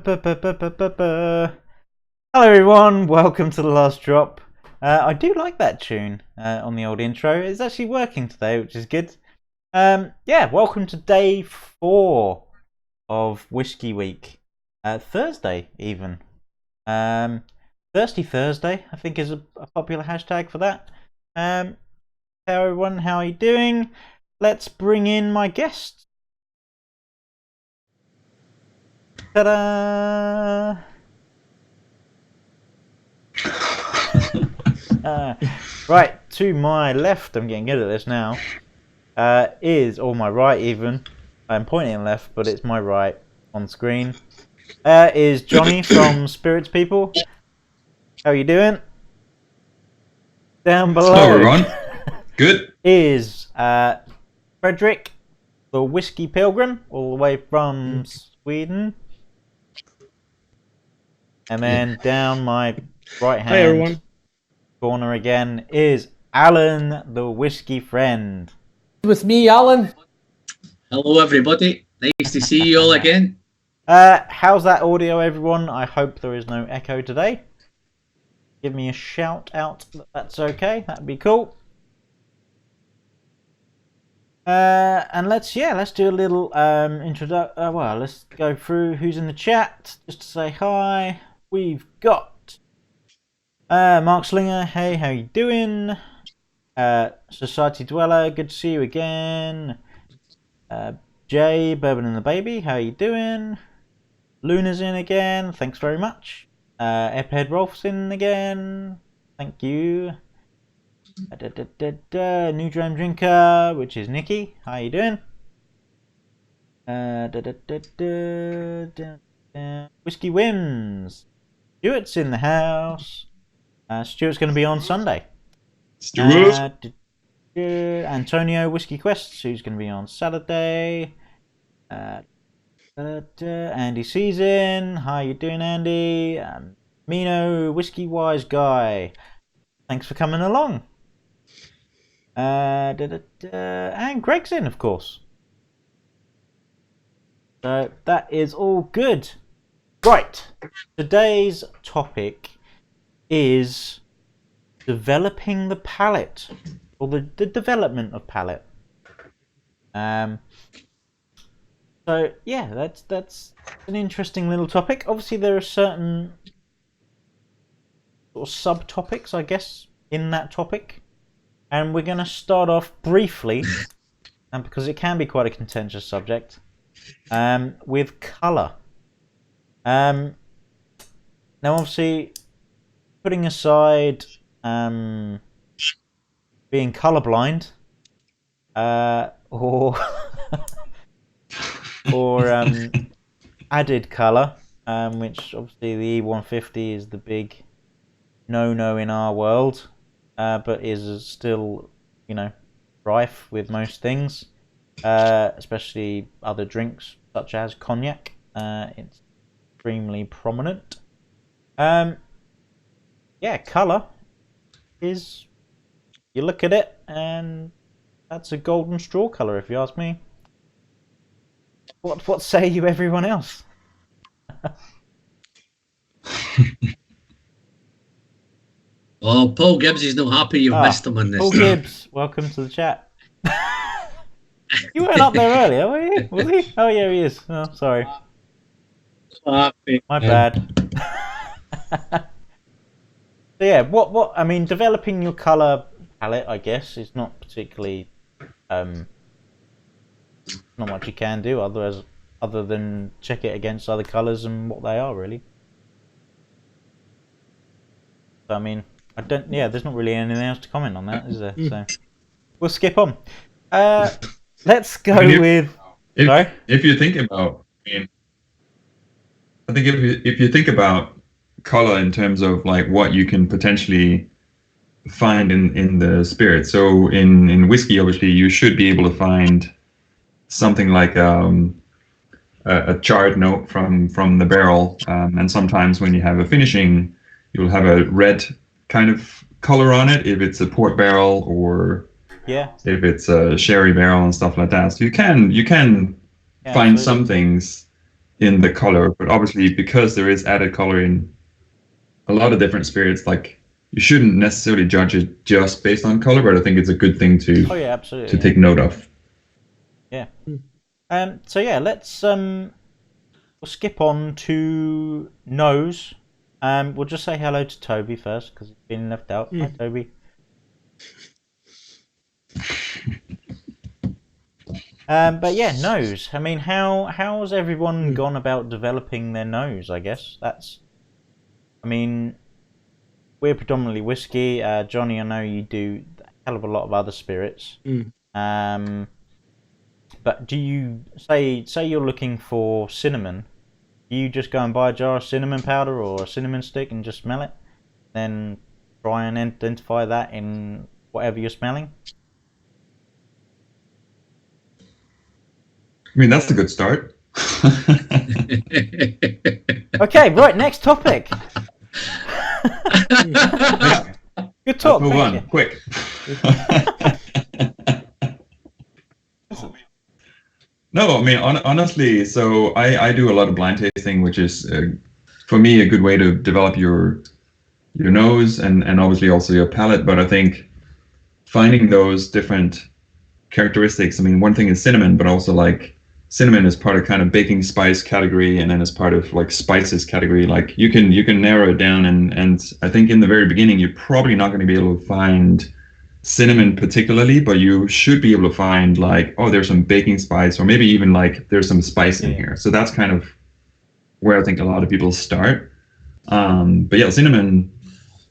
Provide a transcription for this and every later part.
Hello everyone, welcome to The Last Drop. I do like that tune on the old intro. It's actually working today, which is good. Yeah, welcome to day 4 of Whiskey Week. Thursday, even. Thirsty Thursday, I think, is a popular hashtag for that. Hello everyone, how are you doing? Let's bring in my guests. Ta-da! Right, to my left, I'm getting good at this now, or my right even, I'm pointing left, but it's my right on screen, is Johnny from Spirits People. How are you doing? Down below. Hello everyone. Good. Is Frederick, the Whiskey Pilgrim, all the way from Sweden. And then down my right hand corner again is Alan, the Whisky Friend. With me, Alan. Hello everybody, nice to see you all again. How's that audio, everyone? I hope there is no echo today. Give me a shout out that that's okay, that'd be cool. And let's do a little let's go through who's in the chat just to say hi. We've got Mark Slinger, hey, how you doing? Society Dweller, good to see you again. Jay, Bourbon and the Baby, how you doing? Luna's in again, thanks very much. Ephead Rolf's in again, thank you. New Dram Drinker, which is Nikki, how you doing? Whiskey Wims, Stuart's in the house. Stuart's going to be on Sunday. Stuart. Antonio Whiskey Quests, who's going to be on Saturday. Andy Season, how you doing, Andy? Mino Whiskey Wise Guy, thanks for coming along. And Greg's in, of course. So that is all good. Right, today's topic is developing the palate, or the development of palate. So yeah, that's an interesting little topic. Obviously, there are certain sort of subtopics, I guess, in that topic, and we're going to start off briefly, and because it can be quite a contentious subject, with colour. Now, obviously, putting aside being colourblind, or added colour, which obviously the E150 is the big no-no in our world, but is still, rife with most things, especially other drinks such as cognac. It's extremely prominent. Colour is, you look at it and that's a golden straw colour, if you ask me. What say you, everyone else? Oh, Paul Gibbs is not happy you've missed him on this. Paul Gibbs, welcome to the chat. You weren't up there earlier, were you? Was he? Oh yeah, he is. Oh, sorry. My bad. So yeah, what I mean, developing your colour palette, I guess, is not particularly not much you can do other than check it against other colours and what they are, really. So, I mean, there's not really anything else to comment on that, is there? So we'll skip on. Let's go with. If you think about, I think if you think about color in terms of like what you can potentially find in the spirit. So in whiskey, obviously, you should be able to find something like a charred note from the barrel, and sometimes when you have a finishing, you'll have a red kind of color on it if it's a port barrel, or if it's a sherry barrel and stuff like that. So you can find some things in the color, but obviously because there is added color in a lot of different spirits, like you shouldn't necessarily judge it just based on color, but I think it's a good thing to Oh yeah, absolutely. take note of. Yeah. So yeah, let's we'll skip on to nose. We'll just say hello to Toby first because he's been left out. Hi, Toby. But yeah, nose. I mean, how has everyone gone about developing their nose? I guess that's. I mean, we're predominantly whiskey. Johnny, I know you do a hell of a lot of other spirits. But do you say you're looking for cinnamon? Do you just go and buy a jar of cinnamon powder or a cinnamon stick and just smell it? Then try and identify that in whatever you're smelling? I mean, that's a good start. Okay, right, next topic. Good talk, Let's move on, you. quick. No, I mean, honestly, so I do a lot of blind tasting, which is, for me, a good way to develop your nose and obviously also your palate. But I think finding those different characteristics, I mean, one thing is cinnamon, but also like cinnamon is part of kind of baking spice category, and then as part of like spices category, like you can narrow it down, and I think in the very beginning you're probably not going to be able to find cinnamon particularly, but you should be able to find like, oh, there's some baking spice, or maybe even like there's some spice in here. So that's kind of where I think a lot of people start. But yeah, cinnamon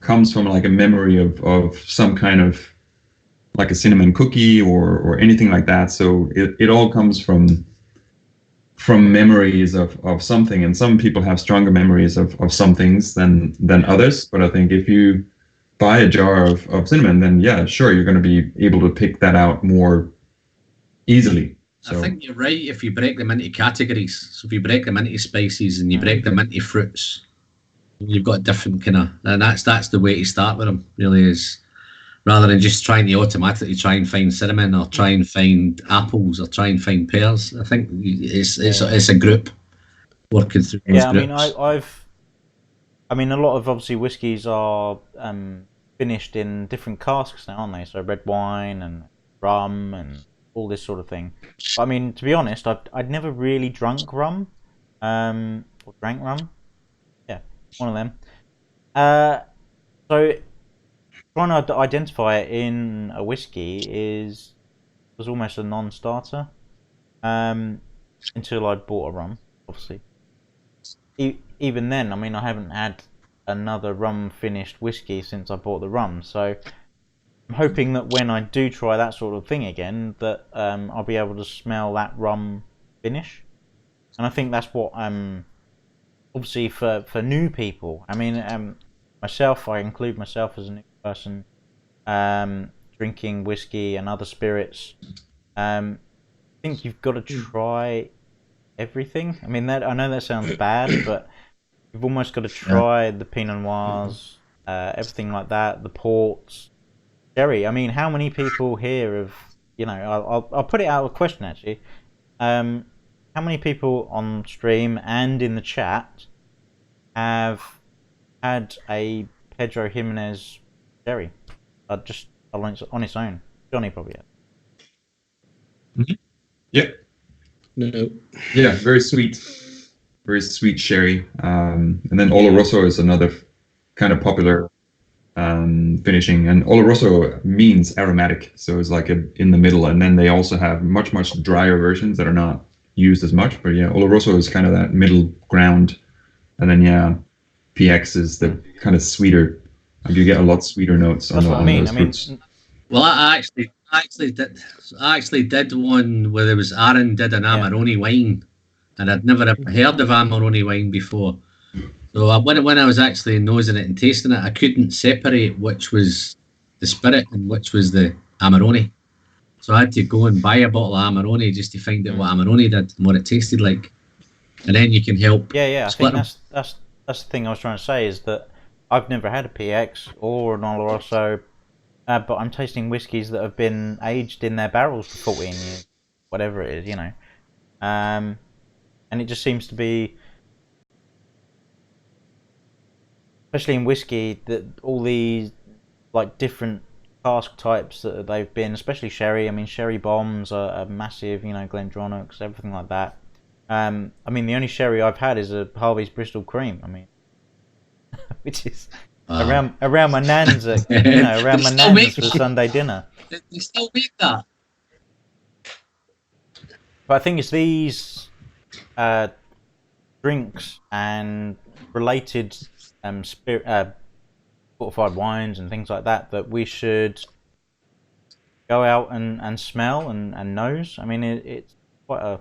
comes from like a memory of some kind of like a cinnamon cookie or anything like that. So it all comes from memories of something, and some people have stronger memories of some things than others. But I think if you buy a jar of cinnamon, then yeah, sure, you're going to be able to pick that out more easily. So I think you're right if you break them into categories. So if you break them into spices and you break them into fruits, you've got different kind of, and that's the way to start with them, really, is rather than just trying to automatically try and find cinnamon or try and find apples or try and find pears. I think it's a group working through those Yeah, I mean, groups. I mean, a lot of obviously whiskies are finished in different casks now, aren't they? So red wine and rum and all this sort of thing. But, I mean, to be honest, I'd never really drunk rum, or drank rum. Yeah, one of them. So trying to identify it in a whiskey was almost a non-starter, until I bought a rum, obviously. Even then, I mean, I haven't had another rum finished whiskey since I bought the rum, so I'm hoping that when I do try that sort of thing again, that I'll be able to smell that rum finish. And I think that's what obviously for new people. I mean, myself, I include myself as a new person drinking whiskey and other spirits. I think you've got to try everything. I mean, I know that sounds bad, but you've almost got to try the Pinot Noirs, everything like that, the ports, sherry. I mean, how many people here have, I'll put it out of question actually. How many people on stream and in the chat have had a Pedro Jimenez sherry? Just on its own. Johnny probably has. Mm-hmm. Yeah. No. Yeah, very sweet sherry. And then Oloroso is another kind of popular finishing, and Oloroso means aromatic, so it's like in the middle. And then they also have much drier versions that are not used as much. But yeah, Oloroso is kind of that middle ground. And then yeah, PX is the kind of sweeter. Like you get a lot sweeter notes on those fruits. Well, I actually did one where there was Aaron did an Amarone wine, and I'd never ever heard of Amarone wine before. So when I was actually nosing it and tasting it, I couldn't separate which was the spirit and which was the Amarone. So I had to go and buy a bottle of Amarone just to find out what Amarone did and what it tasted like, and then you can help. Yeah. I think that's the thing I was trying to say, is that I've never had a PX or an Oloroso, but I'm tasting whiskies that have been aged in their barrels for 14 years, whatever it is, And and it just seems to be, especially in whiskey, that all these like different cask types that they've been, especially sherry. I mean, sherry bombs are massive. You know, Glendronachs, everything like that. I mean, the only sherry I've had is a Harvey's Bristol Cream. I mean, which is around my nan's, around my nan's for Sunday dinner. They still make that. But I think it's these drinks and related fortified wines and things like that we should go out and smell and nose. I mean, it's quite a...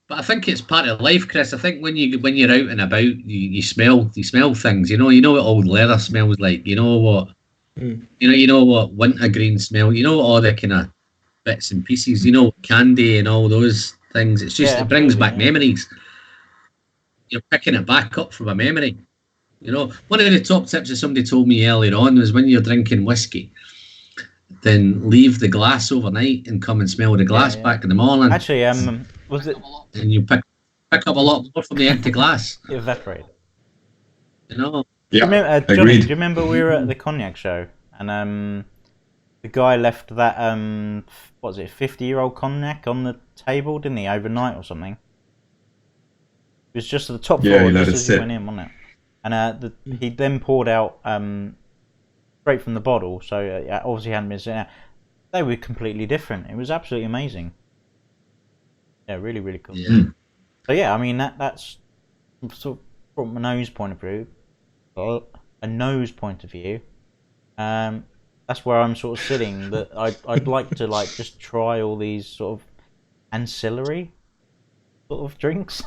But I think it's part of life, Chris. I think when you're out and about, you smell things. You know what old leather smells like. You know what you know what wintergreen smell. You know all the kind of bits and pieces. You know, candy and all those things. It's just it brings back memories. You're picking it back up from a memory. You know, one of the top tips that somebody told me earlier on was when you're drinking whiskey, then leave the glass overnight and come and smell the glass back in the morning. Actually, was it? And you pick up a lot more from the empty glass. Evaporate. You know. Yeah. Johnny, agreed. do you remember we were at the cognac show and the guy left that 50-year-old cognac on the table, didn't he, overnight or something? It was just at the top floor, just as you went in, wasn't it? And he then poured out straight from the bottle, so obviously hadn't been sitting out. They were completely different. It was absolutely amazing. Yeah, really, really cool. Yeah. So yeah, I mean that's sort of from a nose point of view. That's where I'm sort of sitting. That I'd like to just try all these sort of ancillary sort of drinks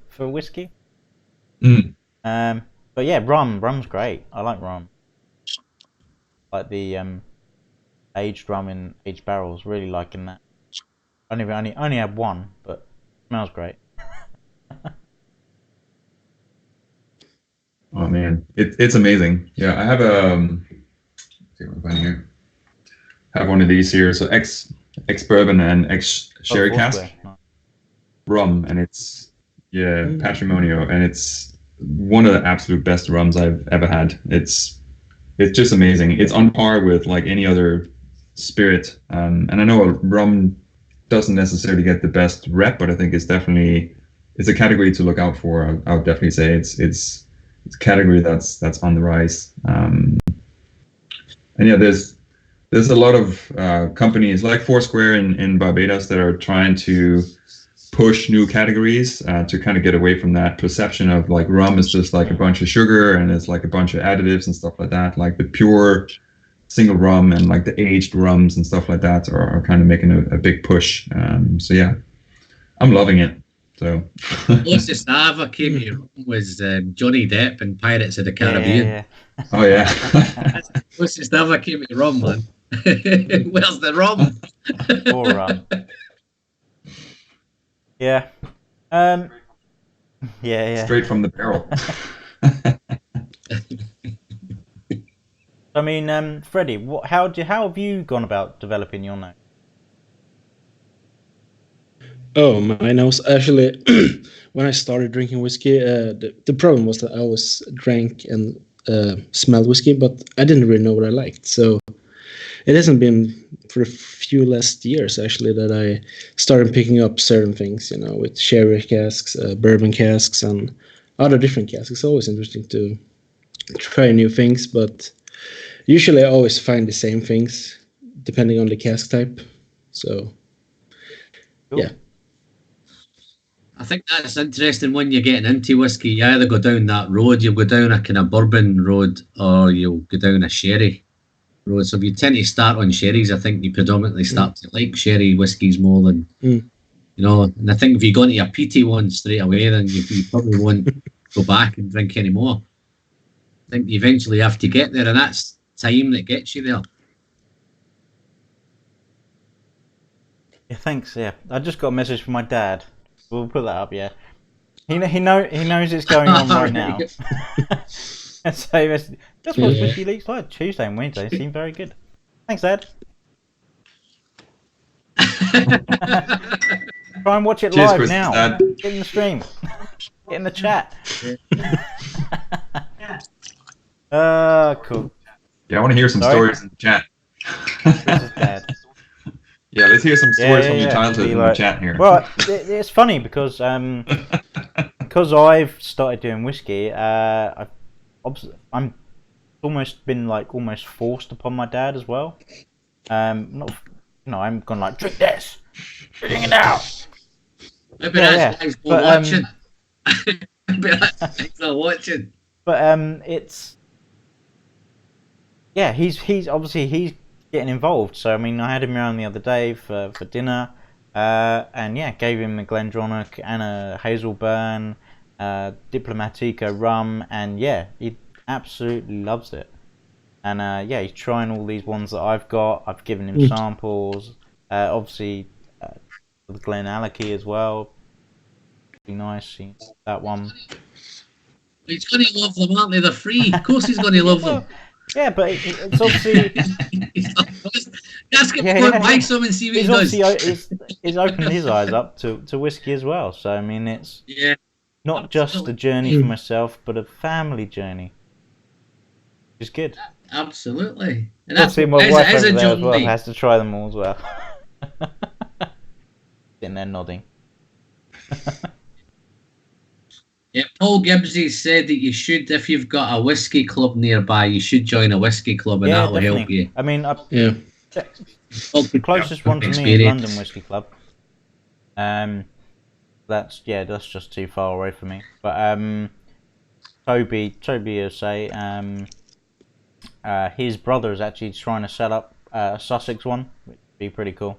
for whiskey. But yeah, rum's great. I like rum. Like the aged rum in aged barrels. Really liking that. I only had one, but it smells great. Oh man, it's amazing. Yeah, I have let's see what I'm finding here. I have one of these here. So ex bourbon and ex sherry cask rum, and it's patrimonio, and it's one of the absolute best rums I've ever had. It's just amazing. It's on par with like any other spirit, and I know rum doesn't necessarily get the best rep, but I think it's a category to look out for. I would definitely say it's a category that's on the rise. And yeah, there's a lot of companies like Foursquare in Barbados that are trying to push new categories to kind of get away from that perception of like rum is just like a bunch of sugar and it's like a bunch of additives and stuff like that. Like the pure single rum and like the aged rums and stuff like that are kind of making a big push. So yeah, I'm loving it. So closest I ever came here was Johnny Depp in Pirates of the Caribbean. Yeah. Oh yeah. Closest I ever came to rum, man. Where's the rum? Or rum. Yeah. Yeah. Straight from the barrel. I mean, Freddie, how have you gone about developing your nose? Oh, my nose. Actually, when I started drinking whiskey, the problem was that I always drank and smelled whiskey, but I didn't really know what I liked. So it hasn't been for a few last years, actually, that I started picking up certain things, with sherry casks, bourbon casks, and other different casks. It's always interesting to try new things, but usually I always find the same things, depending on the cask type. So, Cool. Yeah. I think that's interesting when you're getting into whiskey. You either go down that road, you'll go down a kind of bourbon road, or you'll go down a sherry road. So if you tend to start on sherries, I think you predominantly start to like sherry whiskies more than, and I think if you go into a peaty one straight away, then you probably won't go back and drink any more. I think you eventually have to get there, and that's time that gets you there. Yeah, thanks. Yeah, I just got a message from my dad. We'll put that up. Yeah, he knows it's going on right now. And so that's what Whiskey Leaks like Tuesday and Wednesday. They seem very good. Thanks, Dad. Try and watch it Cheers, live Chris. now. Dad. Get in the stream. Get in the chat. Cool. Yeah, I want to hear some Sorry? stories in the chat. Chris's dad. Yeah, let's hear some stories from your Yeah. childhood Be in like- the chat here. Well, it's funny because I've started doing whiskey. I'm almost been like almost forced upon my dad as well. Not, I'm gone like drink this, drink it now. Maybe Yeah, that's why he's not but, watching. Maybe that's why he's not watching. But it's he's obviously he's getting involved. So I mean, I had him around the other day for dinner, and gave him a Glendronach and a Hazelburn, Diplomatica rum, and he absolutely loves it. And he's trying all these ones that I've got. I've given him samples. Obviously, the Glen Alecky as well. Be nice, that one. He's going to love them, aren't they? They're free. Of course he's going to love them. Yeah, but it's obviously Ask him to go and buy some and see what he does. he's obviously he's opened his eyes up to whiskey as well. So I mean, it's not just a journey for myself, but a family journey. Which is good. Absolutely. And that's Obviously, my as wife a over there as John well Lee. has to try them all as well. Sitting there nodding. Yeah, Paul Gibbsy said that you should, if you've got a whiskey club nearby, you should join a whiskey club, and that will help you. I mean, Yeah. the closest one to me is Experience. London Whiskey Club. That's just too far away from me. But Toby will say his brother is actually trying to set up a Sussex one, which would be pretty cool.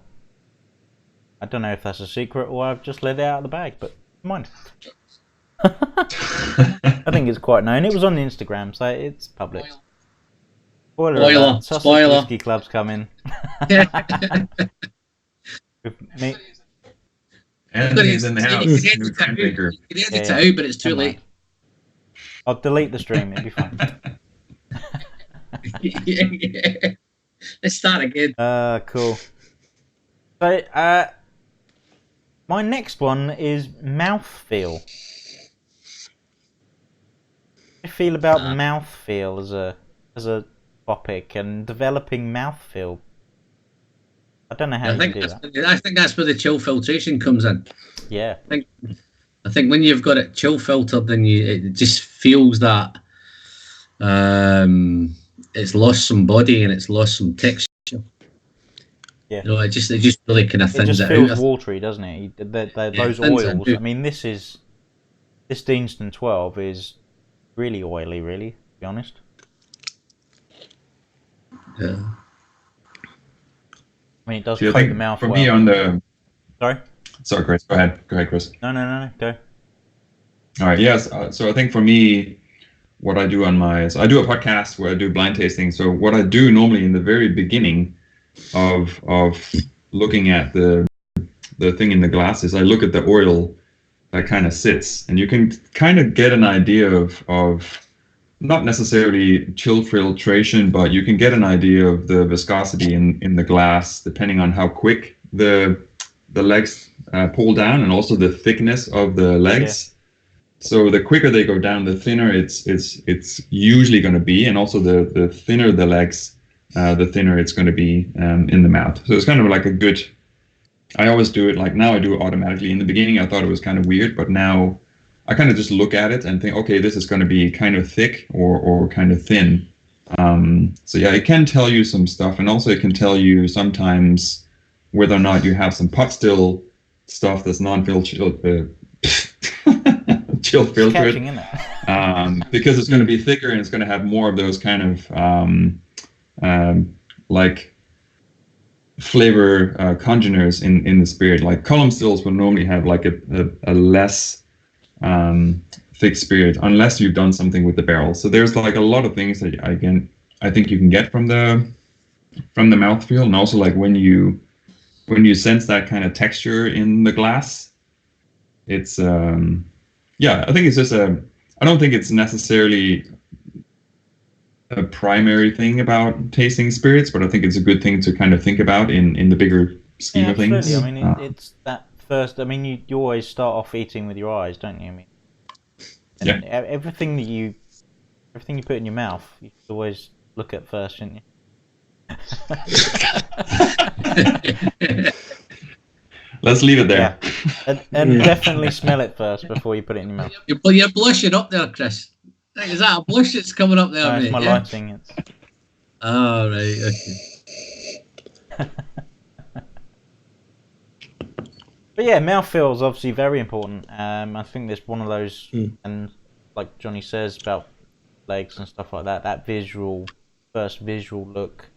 I don't know if that's a secret or I've just let it out of the bag, but mind. I think it's quite known. It was on the Instagram, so it's public. Spoiler alert, Sussex Spoiler. Whiskey Club's coming. With me. And he's in the house. You can New trend maker. edit it out, but it's too Never late. mind. I'll delete the stream, it'll be fine. Yeah. Let's start again. Cool. So, my next one is mouthfeel. How do you feel about mouthfeel as a topic and developing mouthfeel? I don't know how I you think do that's, that. I think that's where the chill filtration comes in. Yeah. I think when you've got it chill filtered, then it just feels that it's lost some body and it's lost some texture. Yeah. You know, it just really kind of It thins just it feels out. watery, doesn't it? Those thins it oils. out. I mean, this Deanston 12 is really oily, really, to be honest. Yeah. I mean, it does So I coat the think mouth for well. me on the... Sorry? Sorry, Chris. Go ahead, Chris. No, go. All right. Yes. So I think for me, what I do so I do a podcast where I do blind tasting. So what I do normally in the very beginning of looking at the thing in the glass is I look at the oil that kind of sits, and you can kind of get an idea of not necessarily chill filtration, but you can get an idea of the viscosity in the glass depending on how quick the legs pull down and also the thickness of the legs. Yeah. So the quicker they go down, the thinner it's usually going to be, and also the thinner the legs, the thinner it's going to be in the mouth. So it's kind of like a good. I always do it like now. I do it automatically. In the beginning, I thought it was kind of weird, but now I kind of just look at it and think, okay, this is going to be kind of thick or kind of thin. So yeah, it can tell you some stuff, and also it can tell you sometimes whether or not you have some pot still stuff that's non-filtered. Chill filtered, because it's going to be thicker and it's going to have more of those kind of like flavor congeners in the spirit. Like column stills will normally have like a less thick spirit unless you've done something with the barrel. So there's like a lot of things that I think you can get from the mouthfeel, and also like when you sense that kind of texture in the glass, it's I think it's just I don't think it's necessarily a primary thing about tasting spirits, but I think it's a good thing to kind of think about in the bigger scheme of things. I mean, it's that first, I mean, you always start off eating with your eyes, don't you? I mean, and everything you put in your mouth, you should always look at first, shouldn't you? Let's leave it there. Yeah. And definitely smell it first before you put it in your mouth. You're blushing up there, Chris. Is that a blush that's coming up there, No, mate? it's my lighting. It's... Oh, right, okay. But yeah, mouthfeel is obviously very important. I think there's one of those, and like Johnny says about legs and stuff like that, that first visual look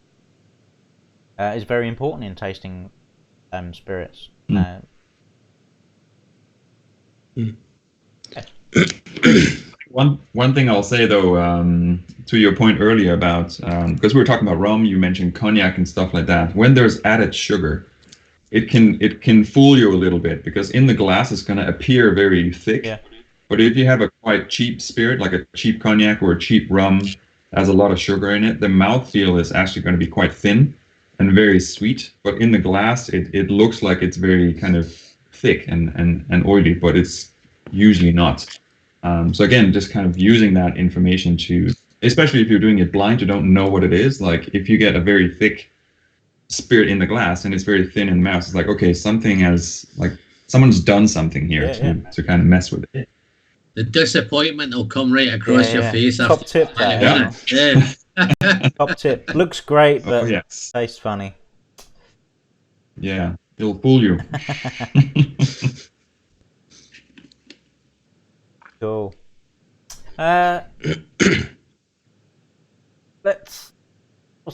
is very important in tasting spirits. One thing I'll say though, to your point earlier about because we were talking about rum, you mentioned cognac and stuff like that. When there's added sugar, it can fool you a little bit because in the glass it's going to appear very thick. Yeah. But if you have a quite cheap spirit, like a cheap cognac or a cheap rum, has a lot of sugar in it, the mouthfeel is actually going to be quite thin and very sweet. But in the glass, it looks like it's very kind of thick and oily, but it's usually not. So again, just kind of using that information to, especially if you're doing it blind, you don't know what it is. Like if you get a very thick spirit in the glass and it's very thin in the mouth, it's like, okay, someone's done something here to kind of mess with it. The disappointment will come right across your face. Top tip, top tip. Looks great, but tastes funny. Yeah, it'll fool you. Cool. What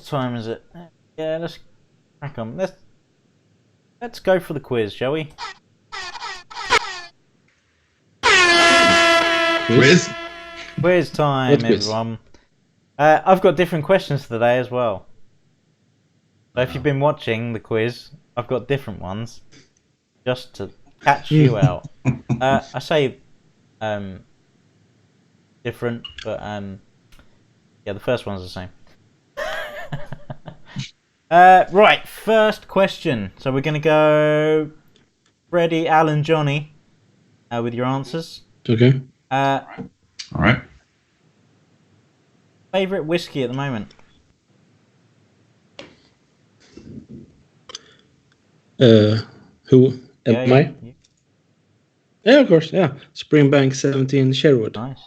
time is it? Yeah, let's crack on. Let's go for the quiz, shall we? Quiz time, everyone. I've got different questions today as well. So if you've been watching the quiz, I've got different ones just to catch you out. I say different, but yeah, the first one's the same. Right, first question. So we're going to go Freddie, Alan, Johnny with your answers. Okay. All right. Favorite whiskey at the moment? Who am I? You. Yeah, of course. Yeah, Springbank 17 Sherwood. Nice.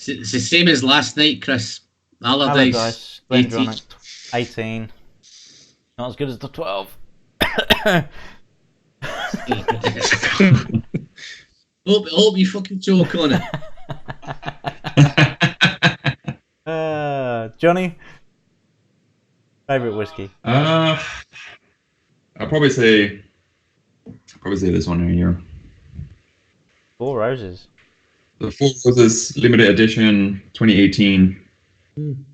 It's the same as last night, Chris. Allardyce. Glendronach 18. Not as good as the 12. Hope you fucking joke on it. Johnny, favorite whiskey? I'll probably say this one right here. Four Roses. The Four Roses limited edition 2018. And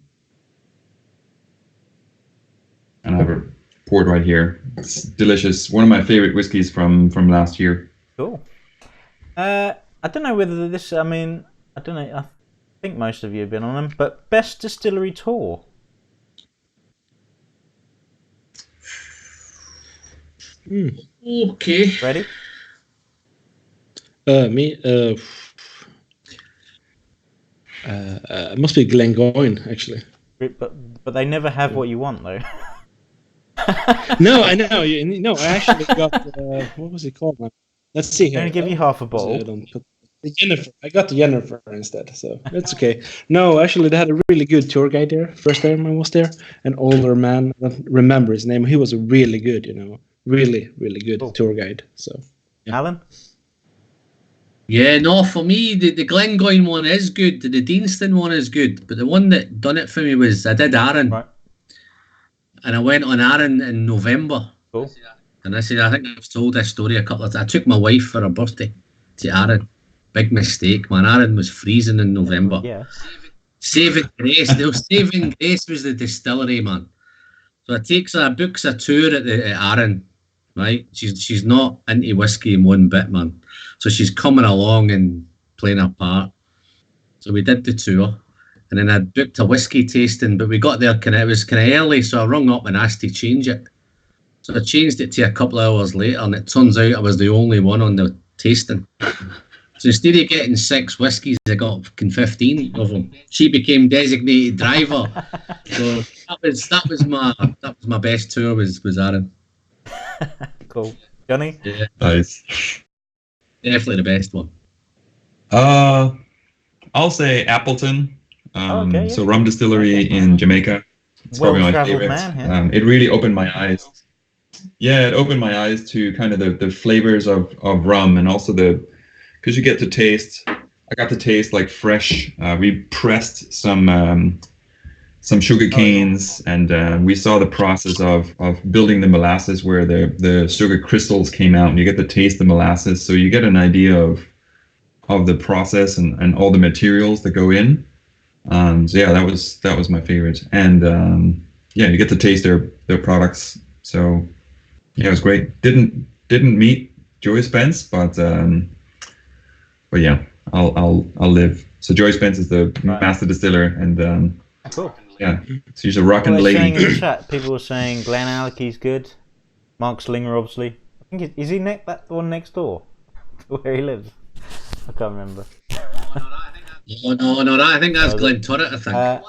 I have it poured right here. It's delicious. One of my favorite whiskeys from last year. Cool. I don't know whether this. I mean, I don't know. I think most of you have been on them, but best distillery tour. Okay. Ready? Me. Must be Glengoyne, actually. But they never have what you want though. No, I know. No, I actually got what was it called, man? Let's see here. I'm gonna give you half a bottle. The Jennifer. I got the Jennifer instead, so that's okay. No, actually, they had a really good tour guide there. First time I was there, an older man. I don't remember his name. He was really good, really, really good tour guide. So, yeah. Alan. Yeah, no, for me, the Glengoyne one is good. The Deanston one is good. But the one that done it for me was I did Arran. Right. And I went on Arran in November. Cool. And I think I've told this story a couple of times. I took my wife for her birthday to Arran. Big mistake, man. Arran was freezing in November. Yeah. Saving Grace. Saving Grace was the distillery, man. So I books a tour at Arran, right? She's not into whiskey in one bit, man. So she's coming along and playing her part. So we did the tour. And then I booked a whiskey tasting, but we got there it was kind of early, so I rung up and asked to change it. So I changed it to a couple of hours later, and it turns out I was the only one on the tasting. So instead of getting 6 whiskies, I got fucking 15 of them. She became designated driver. So that was my best tour was Aaron. Cool. Johnny? Yeah, Nice. definitely the best one. I'll say Appleton. Okay, yeah. So rum distillery in Jamaica. It's probably my Well-travelled favorite. man, yeah. It really opened my eyes. Yeah, it opened my eyes to kind of the flavors of rum, and also because you get to taste. I got to taste like fresh. We pressed some sugar canes, and we saw the process of building the molasses, where the sugar crystals came out, and you get to taste the molasses. So you get an idea of the process and all the materials that go in. So yeah, that was my favorite, and yeah, you get to taste their products. So yeah, it was great. Didn't meet Joey Spence, but yeah, I'll live. So Joey Spence is the master distiller, and Cool. yeah, so he's a rockin' Well, lady. saying in the chat, people were saying Glen Aleck's good. Mark Slinger, obviously. I think is he that one next door to where he lives? I can't remember. No, I think that's Glen Turret, I think.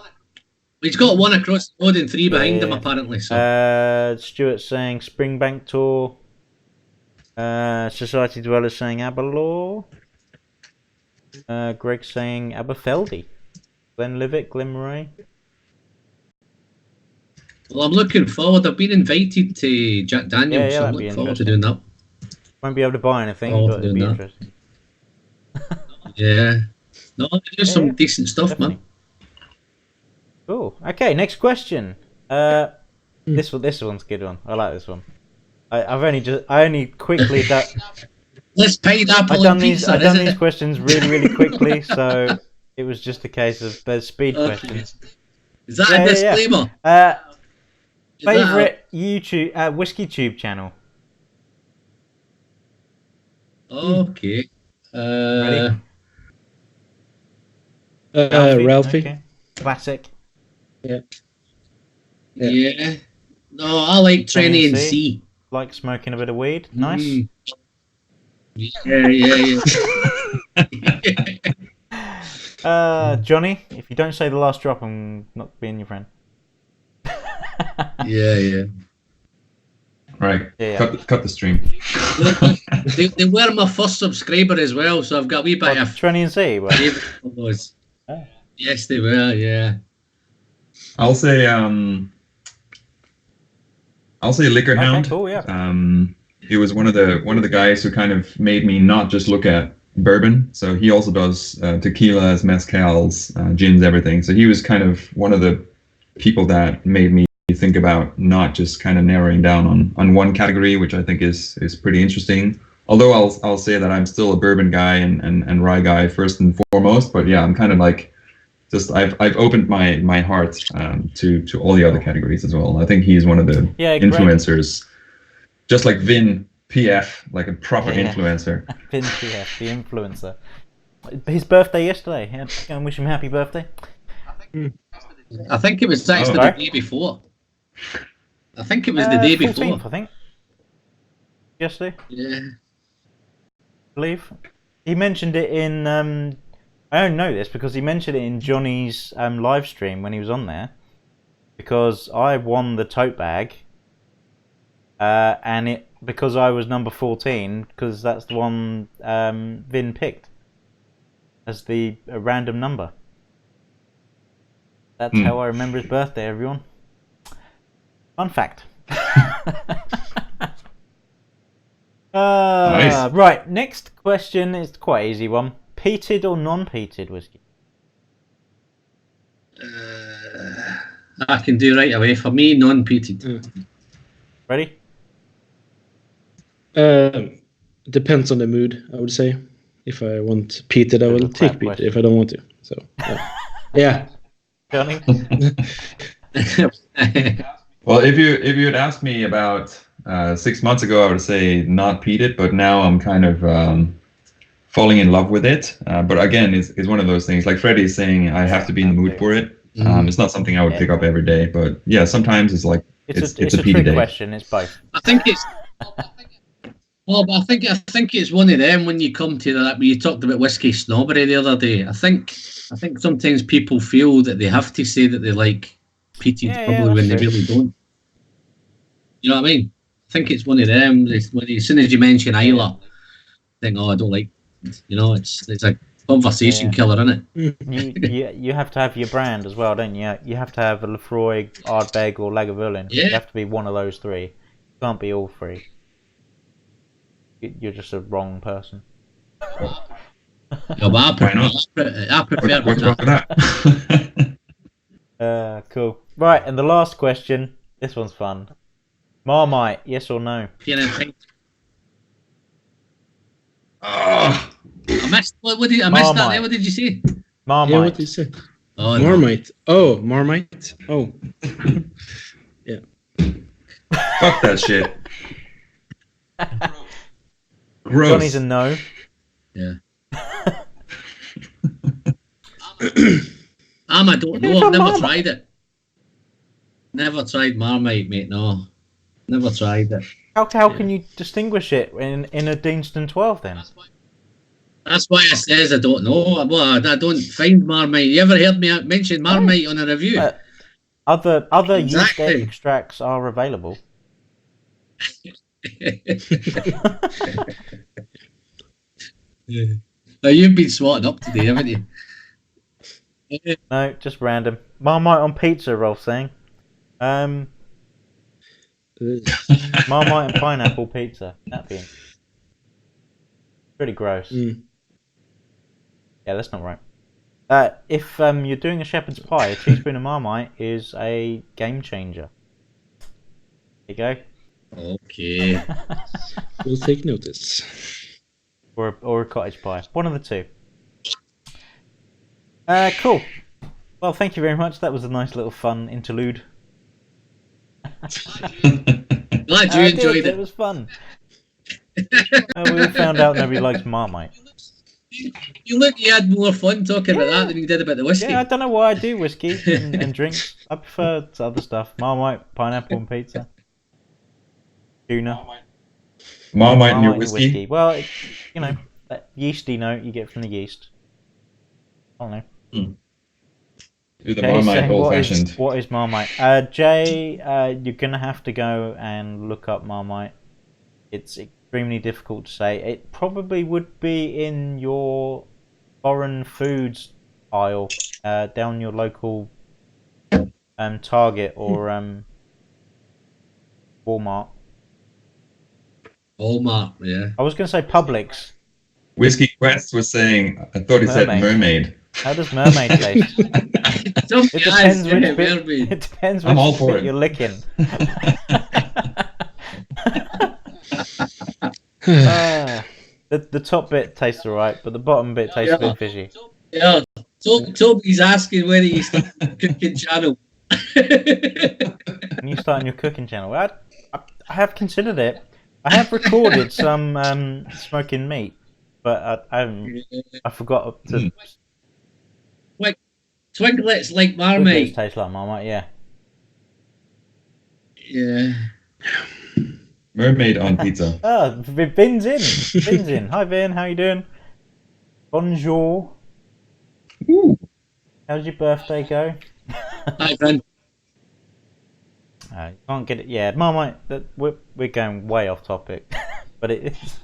He's got one across the road and 3 behind him, apparently. So. Stuart saying Springbank Tour. Society Dwellers saying Aberlaw. Greg saying Aberfeldy. Glenlivet, Glenmoray. Well, I'm looking forward. I've been invited to Jack Daniels, so I'm looking forward to doing that. Won't be able to buy anything, but it'll be interesting. Yeah. No, they do some decent stuff, definitely. man. Cool. Okay, next question. This one's a good one. I like this one. I only quickly done. Let's pineapple I've done and these. pizza, I've done isn't these it? questions really quickly, so it was just a case of there's speed questions. Is that a disclaimer? Favorite YouTube Whiskey Tube channel. Okay. Ready? Ralphie. Okay. Classic. Yeah. Yeah. No, I like Trenny and C. Like smoking a bit of weed. Nice. Yeah. Johnny, if you don't say the last drop, I'm not being your friend. Yeah. Right. Yeah. Cut the stream. they were my first subscriber as well, so I've got a wee bit of Trenny and C. Well. Oh. Yes, they were. Yeah. I'll say Liquor Hound. Okay, cool, yeah. He was one of the guys who kind of made me not just look at bourbon. So he also does tequilas, mezcals, gins, everything. So he was kind of one of the people that made me think about not just kind of narrowing down on one category, which I think is pretty interesting. Although I'll say that I'm still a bourbon guy and rye guy first and foremost. But yeah, I'm kind of like just I've opened my heart to all the other categories as well. I think he's one of the influencers, just like Vin PF, like a proper influencer. Vin PF, the influencer. His birthday yesterday. Yeah, go and wish him happy birthday. I think it was actually the day before. I think it was the day 14th, before. I think. Yesterday. Yeah. I believe. He mentioned it in. I don't know this because he mentioned it in Johnny's live stream when he was on there. Because I won the tote bag. And because I was number 14, because that's the one Vin picked as the random number. That's how I remember his birthday, everyone. Fun fact. Nice. Right, next question is quite an easy one. Peated or non-peated whiskey? I can do right away. For me, non-peated. Ready? Depends on the mood, I would say. If I want peated, I will take peated. If I don't want to, so yeah. Johnny? Well, if you had asked me about 6 months ago, I would say not peated, but now I'm kind of falling in love with it. But again, it's one of those things. Like Freddie is saying, I have to be in the mood for it. It's not something I would pick up every day, but yeah, sometimes it's like it's a peaty trick day. question. It's both. I think it's. Well, but I think it's one of them when you come to that. When you talked about whiskey snobbery the other day, I think sometimes people feel that they have to say that they like peated probably when they really don't. You know what I mean? I think it's one of them. As soon as you mention Isla, I think, oh, I don't like. You know, it's a conversation killer, isn't it? You have to have your brand as well, don't you? You have to have a Lefroy, Ardbeg, or Lagavulin. Yeah. You have to be one of those three. You can't be all three. You're just a wrong person. Yeah, but I prefer What's wrong with that? Cool. Right, and the last question. This one's fun. Marmite, yes or no? Oh, I missed. I missed that. There. What did you say? Marmite. Yeah, what did you say? Oh, Marmite. No. Oh, Marmite. Oh. Yeah. fuck that shit. Gross. Johnny's a no. Yeah. I don't know. I've never tried it. Never tried Marmite, mate. No, never tried it. How can you distinguish it in a Deanston 12 then? That's why I says I don't know. Well, I don't find Marmite. You ever heard me mention Marmite on a review? Other Exactly. yeast extracts are available. Now you've been swatting up today, haven't you? No, just random. Marmite on pizza, Rolf saying. Marmite and pineapple pizza. That'd be pretty gross. Mm. Yeah, that's not right. If you're doing a shepherd's pie, a teaspoon of Marmite is a game changer. There you go. Okay. We'll take notice. Or a cottage pie. One of the two. Cool. Well, thank you very much. That was a nice little fun interlude. Glad you enjoyed it. It was fun. We all found out nobody likes Marmite. You look, you had more fun talking about that than you did about the whiskey. Yeah, I don't know why I do whiskey and drinks. I prefer other stuff. Marmite, pineapple and pizza. Tuna. Marmite and your whiskey. Well, that yeasty note you get from the yeast. I don't know. Do the Jay's Marmite saying, old fashioned. What is Marmite? Jay, you're going to have to go and look up Marmite. It's extremely difficult to say. It probably would be in your foreign foods aisle, down your local Target or Walmart. Walmart, yeah. I was going to say Publix. Whiskey Quest was saying, I thought he said mermaid. How does mermaid taste? It depends which bit. It depends I'm all which for bit it. you're licking. The top bit tastes alright, but the bottom bit tastes a bit fishy. Yeah. Toby's asking whether you start a cooking channel. When you start on your cooking channel, I have considered it. I have recorded some smoking meat, but I forgot to. Twinklets like Twiglets Marmite. taste like Marmite, yeah. Yeah. Mermaid on pizza. Vin's in. Vin's in. Hi Vin, how you doing? Bonjour. Ooh. How's your birthday go? Hi, Vin. You can't get it. Yeah, Marmite. We're going way off topic, but it is.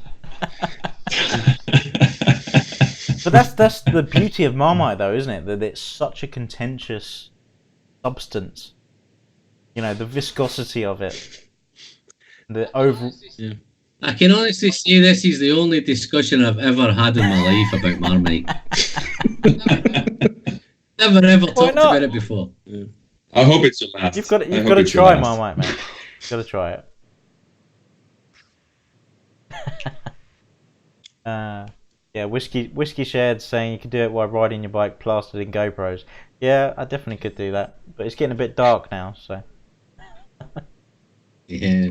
But that's the beauty of Marmite, though, isn't it? That it's such a contentious substance. The viscosity of it. The over. Yeah. I can honestly say this is the only discussion I've ever had in my life about Marmite. Never ever talked about it before. Yeah. I hope it's your last. You've got to try Marmite, mate. You've got to try it. Yeah, whiskey shared saying you could do it while riding your bike plastered in GoPros. Yeah, I definitely could do that, but it's getting a bit dark now, so. Yeah.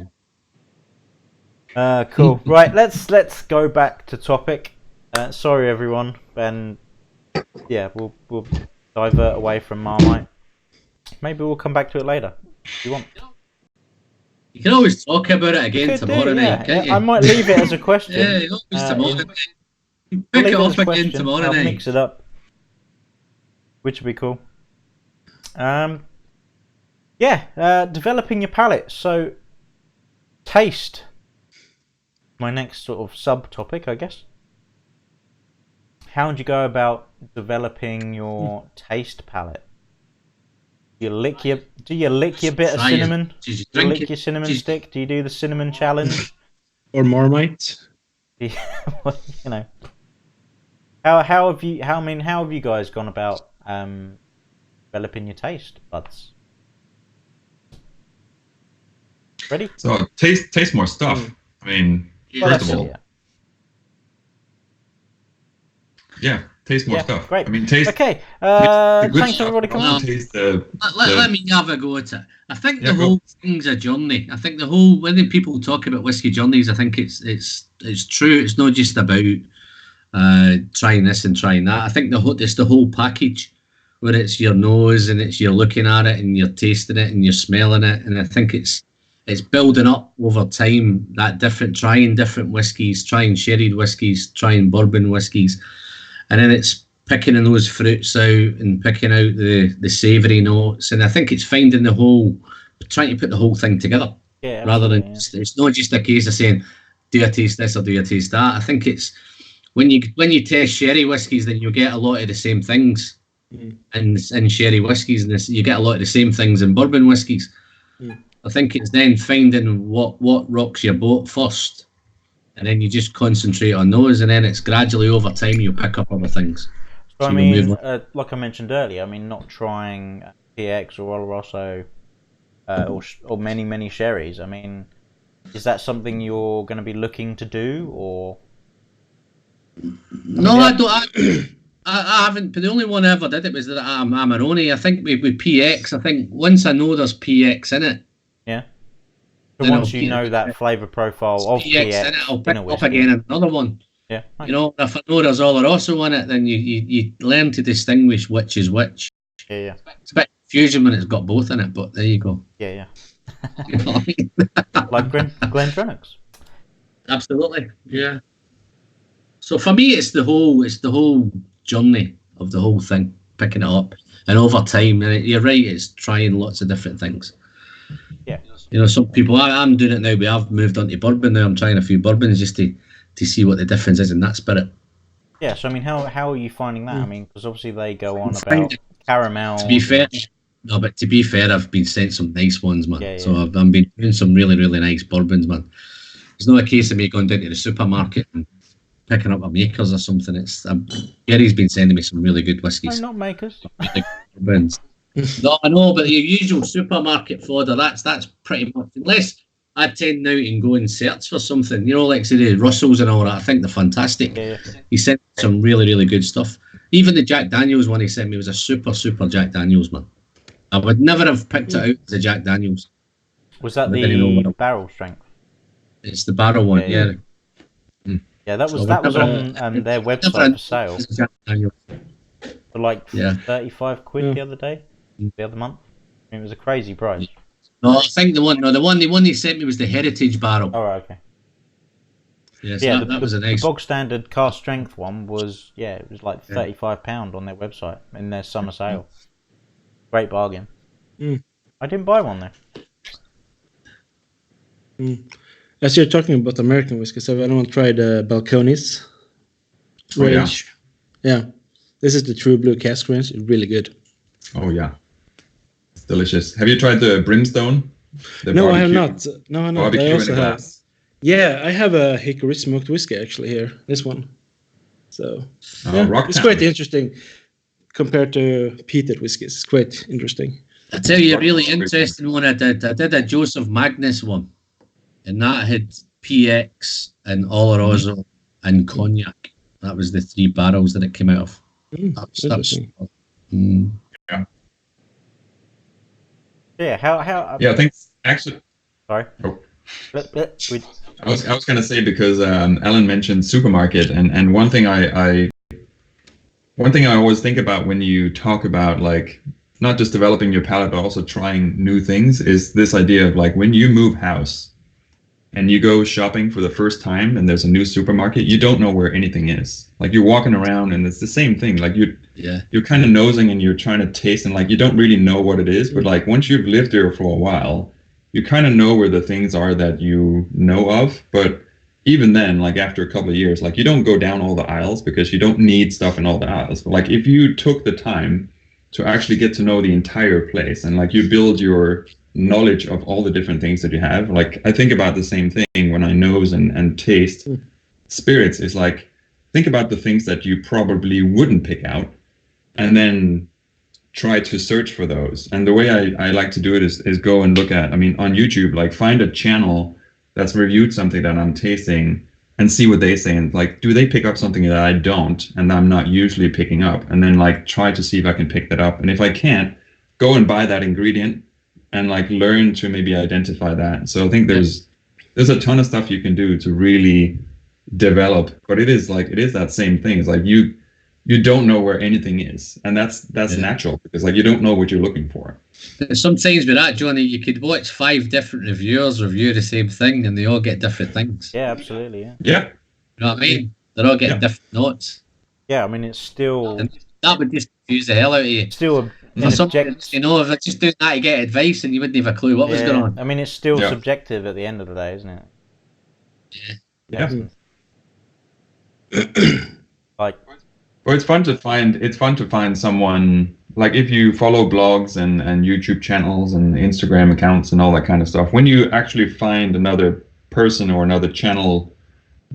Cool. Right, let's go back to topic. Sorry everyone, and yeah, we'll divert away from Marmite. Maybe we'll come back to it later if you want. You can always talk about it again Could tomorrow do, night, can't you? I might leave it as a question. Yeah, always tomorrow night. I'll Pick leave it it as up a again question. tomorrow I'll night. mix it up, which would be cool. Developing your palate. So, taste. My next sort of subtopic, I guess. How would you go about developing your taste palate? Do you lick your bit of cinnamon? Do you lick your cinnamon stick? Do you do the cinnamon challenge? Or Marmite. Well, you know. How have you guys gone about developing your taste buds? Ready? So taste more stuff. I mean, first of all, taste more stuff. Great. I mean, taste. Okay. The good Thanks stuff, everybody but also coming. taste Let me have a go at it. I think the whole thing's a journey. I think when people talk about whiskey journeys, I think it's true. It's not just about trying this and trying that. I think it's the whole package, where it's your nose and you're looking at it and you're tasting it and you're smelling it, and I think it's building up over time, that trying different whiskies, trying sherried whiskies, trying bourbon whiskies, and then it's picking those fruits out and picking out the savoury notes. And I think it's trying to put the whole thing together, rather than it's not just a case of saying, do I taste this or do I taste that. I think it's when you test sherry whiskies, then you get a lot of the same things in sherry whiskies, and you get a lot of the same things in bourbon whiskies. I think it's then finding what rocks your boat first, and then you just concentrate on those, and then it's gradually over time you'll pick up other things. So I mean, like I mentioned earlier, I mean, not trying PX or Oloroso or many sherries. I mean, is that something you're going to be looking to do, or? I don't. I haven't. The only one I ever did it was that Amarone. I think with PX. I think once I know there's PX in it. Yeah. So once you know that flavour profile of PX in it, I'll pick up again another one. Yeah. Nice. If I know there's Oloroso in it, then you learn to distinguish which is which. Yeah. It's a bit confusing when it's got both in it, but there you go. Yeah. You know what I mean? Like Glendronach's. Absolutely. Yeah. So for me, it's the whole journey of the whole thing, picking it up, and over time. And you're right, it's trying lots of different things. Yeah. Some people. I'm doing it now. I've moved on to bourbon now. I'm trying a few bourbons just to see what the difference is in that spirit. Yeah. So I mean, how are you finding that? I mean, because obviously they go on about caramel. To be fair, I've been sent some nice ones, man. Yeah. So I've been doing some really, really nice bourbons, man. It's not a case of me going down to the supermarket and picking up a Makers or something. It's Gary's been sending me some really good whiskies. No, not Makers. No, I know, but your usual supermarket fodder, that's pretty much, unless I tend now and go and search for something, like say the Russells and all that. I think they're fantastic. Yeah. He sent some really, really good stuff. Even the Jack Daniels one he sent me was a super Jack Daniels, man. I would never have picked it out as a Jack Daniels. Was that the barrel strength? It's the barrel one, yeah. Yeah, that was on their website for sale for like 35 quid the other day, the other month. I mean, it was a crazy price. No, I think the one he sent me was the Heritage barrel. Oh, right, okay. Yes, yeah, that was a nice. The bog standard cast strength one was it was like £35 on their website in their summer sale. Great bargain. I didn't buy one though. As you're talking about American whiskey, so anyone tried Balcones range? Yeah. This is the True Blue cask range. It's really good. Oh yeah, it's delicious. Have you tried the Brimstone? No, I have not. No, barbecue I also in a have. glass. Yeah, I have a hickory smoked whiskey actually here. This one. So it's quite interesting compared to peated whiskeys. It's quite interesting. I tell you, a really interesting one I did. I did a Joseph Magnus one, and that had PX and Oloroso and cognac. That was the 3 barrels that it came out of. Interesting. Yeah, how? Yeah, I think actually. Sorry. Oh. I was going to say, because Alan mentioned supermarket, and one thing I always think about when you talk about like not just developing your palate, but also trying new things, is this idea of like when you move house and you go shopping for the first time and there's a new supermarket, you don't know where anything is. Like you're walking around and it's the same thing. Like you're kind of nosing and you're trying to taste and like you don't really know what it is. But like once you've lived there for a while, you kind of know where the things are that you know of. But even then, like after a couple of years, like you don't go down all the aisles because you don't need stuff in all the aisles. But like if you took the time to actually get to know the entire place and like you build your knowledge of all the different things that you have, like I think about the same thing when I nose and taste spirits. Is like, think about the things that you probably wouldn't pick out and then try to search for those. And the way I like to do it is go and look at, I mean, on YouTube, like find a channel that's reviewed something that I'm tasting and see what they say. And like, do they pick up something that I don't and I'm not usually picking up? And then like try to see if I can pick that up. And if I can't, go and buy that ingredient and like learn to maybe identify that. So I think there's a ton of stuff you can do to really develop, but it is that same thing. It's like you don't know where anything is, and that's natural because like you don't know what you're looking for. Sometimes with that, Johnny, you could watch 5 different reviewers review the same thing, and they all get different things. Yeah, absolutely. Yeah. Yeah. You know what I mean? They're all getting different notes. Yeah, I mean it's still. And that would just confuse the hell out of you. Still for something, you know, if I just doing that to get advice, and you wouldn't have a clue what was going on. I mean, it's still subjective at the end of the day, isn't it? Yeah. Like. Well, it's fun to find someone, like if you follow blogs and YouTube channels and Instagram accounts and all that kind of stuff, when you actually find another person or another channel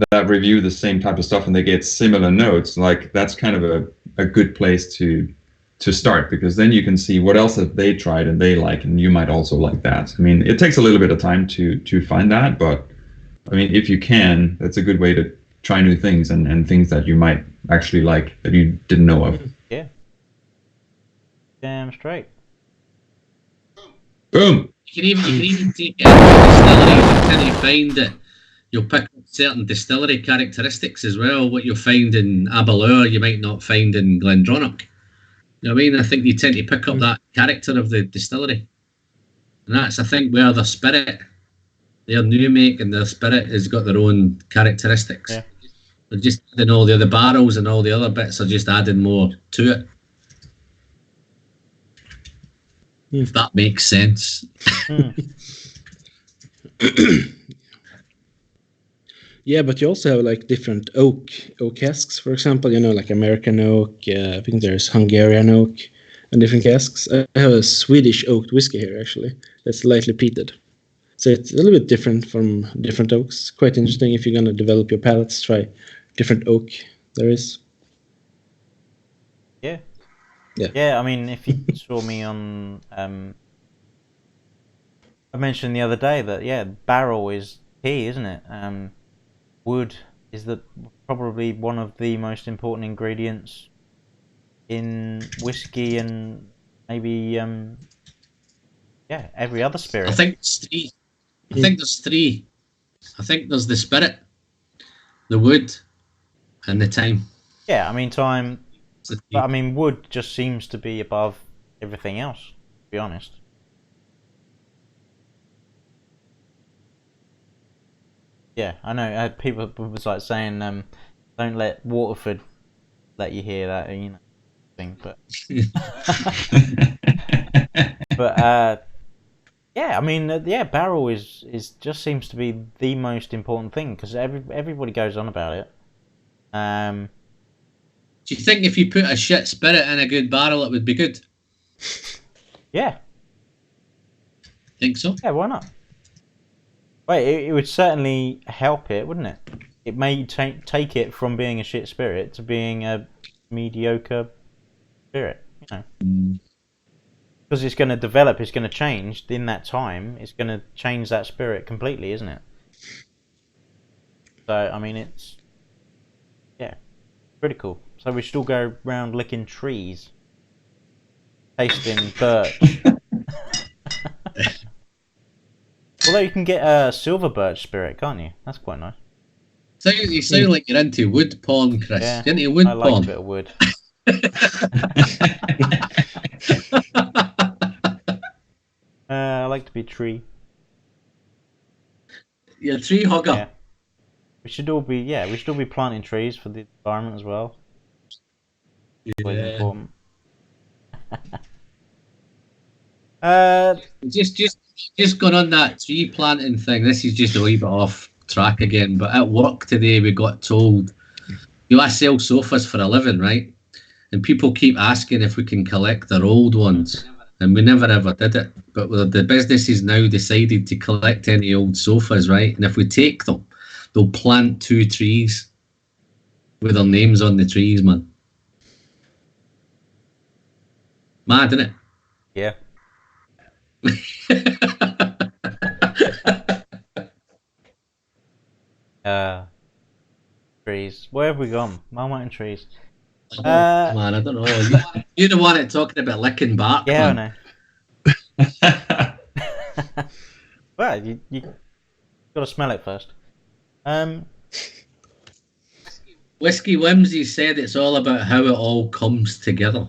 that review the same type of stuff and they get similar notes, like that's kind of a good place to start, because then you can see what else have they tried and they like, and you might also like that. I mean, it takes a little bit of time to find that, but I mean, if you can, that's a good way to try new things and things that you might actually like that you didn't know of. Yeah. Damn straight. Boom. You can even take it out of distillery. You find that you'll pick up certain distillery characteristics as well. What you'll find in Aberlour, you might not find in Glendronach. You know what I mean? I think you tend to pick up that character of the distillery. And that's, I think, where their spirit, their new make and their spirit has got their own characteristics. Yeah. They're just adding all the other barrels and all the other bits are just adding more to it. If that makes sense. Yeah, but you also have like different oak casks, for example, you know, like American oak, I think there's Hungarian oak and different casks. I have a Swedish oaked whiskey here, actually, that's lightly peated. So it's a little bit different from different oaks. Quite interesting if you're going to develop your palates, try different oak there is. Yeah. I mean, if you saw me on, I mentioned the other day that barrel is key, isn't it? Wood is probably one of the most important ingredients in whiskey and maybe every other spirit. I think there's three. I think there's the spirit, the wood, and the time. Yeah, I mean time. But I mean, wood just seems to be above everything else, to be honest. Yeah, I know. People was like saying, "Don't let Waterford let you hear that," you know, thing. But, I mean, barrel is just seems to be the most important thing because everybody goes on about it. Do you think if you put a shit spirit in a good barrel, it would be good? Yeah. Think so? Yeah, why not? Wait, it would certainly help it, wouldn't it? It may take it from being a shit spirit to being a mediocre spirit, you know. Because it's going to develop, it's going to change in that time. It's going to change that spirit completely, isn't it? So, I mean, it's pretty cool. So we should all go around licking trees, tasting birch. Although you can get a silver birch spirit, can't you? That's quite nice. So you sound like you're into wood porn, Chris. Yeah, You're into wood I like porn. a bit of wood. to be a tree. You're a tree hugger. Yeah. We should all be planting trees for the environment as well. Always important. Just going on that tree planting thing. This is just a wee bit off track again, but at work today we got told, I sell sofas for a living, right? And people keep asking if we can collect their old ones, and we never ever did it. But the business has now decided to collect any old sofas, right? And if we take them, they'll plant 2 trees with their names on the trees, man. Mad, isn't it? Yeah. Trees. Where have we gone? Marmite and trees. Man, I don't know. You're the one that talking about licking bark. Yeah, man. I know. Well, you got to smell it first. Whiskey Whimsy said it's all about how it all comes together.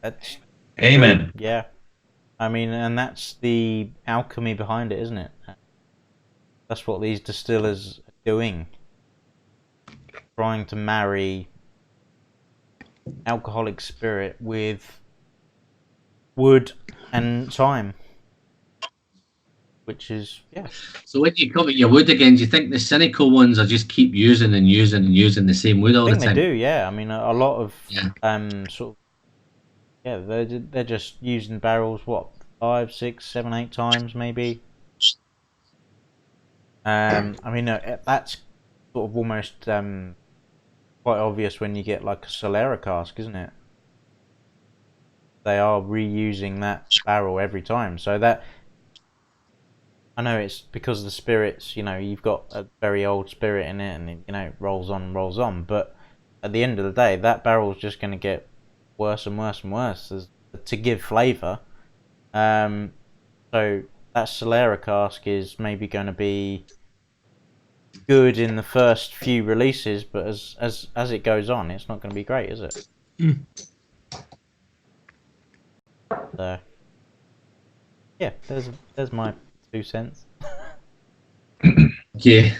That's Amen. Yeah. I mean, and that's the alchemy behind it, isn't it? That's what these distillers are doing. Trying to marry alcoholic spirit with wood and time. Which is, yeah. So when you come at your wood again, do you think the cynical ones are just keep using and using and using the same wood all I the think time? they do, yeah. I mean, a lot of Yeah. sort of, yeah, they're just using barrels, what, 5, 6, 7, 8 times maybe. I mean, that's sort of almost quite obvious when you get like a Solera cask, isn't it? They are reusing that barrel every time, so that, I know it's because of the spirits, you've got a very old spirit in it, and it rolls on, but at the end of the day, that barrel's just going to get worse and worse and worse to give flavour. So that Solera cask is maybe going to be good in the first few releases, but as it goes on, it's not going to be great, is it? So yeah, there's my 2 cents. Yeah.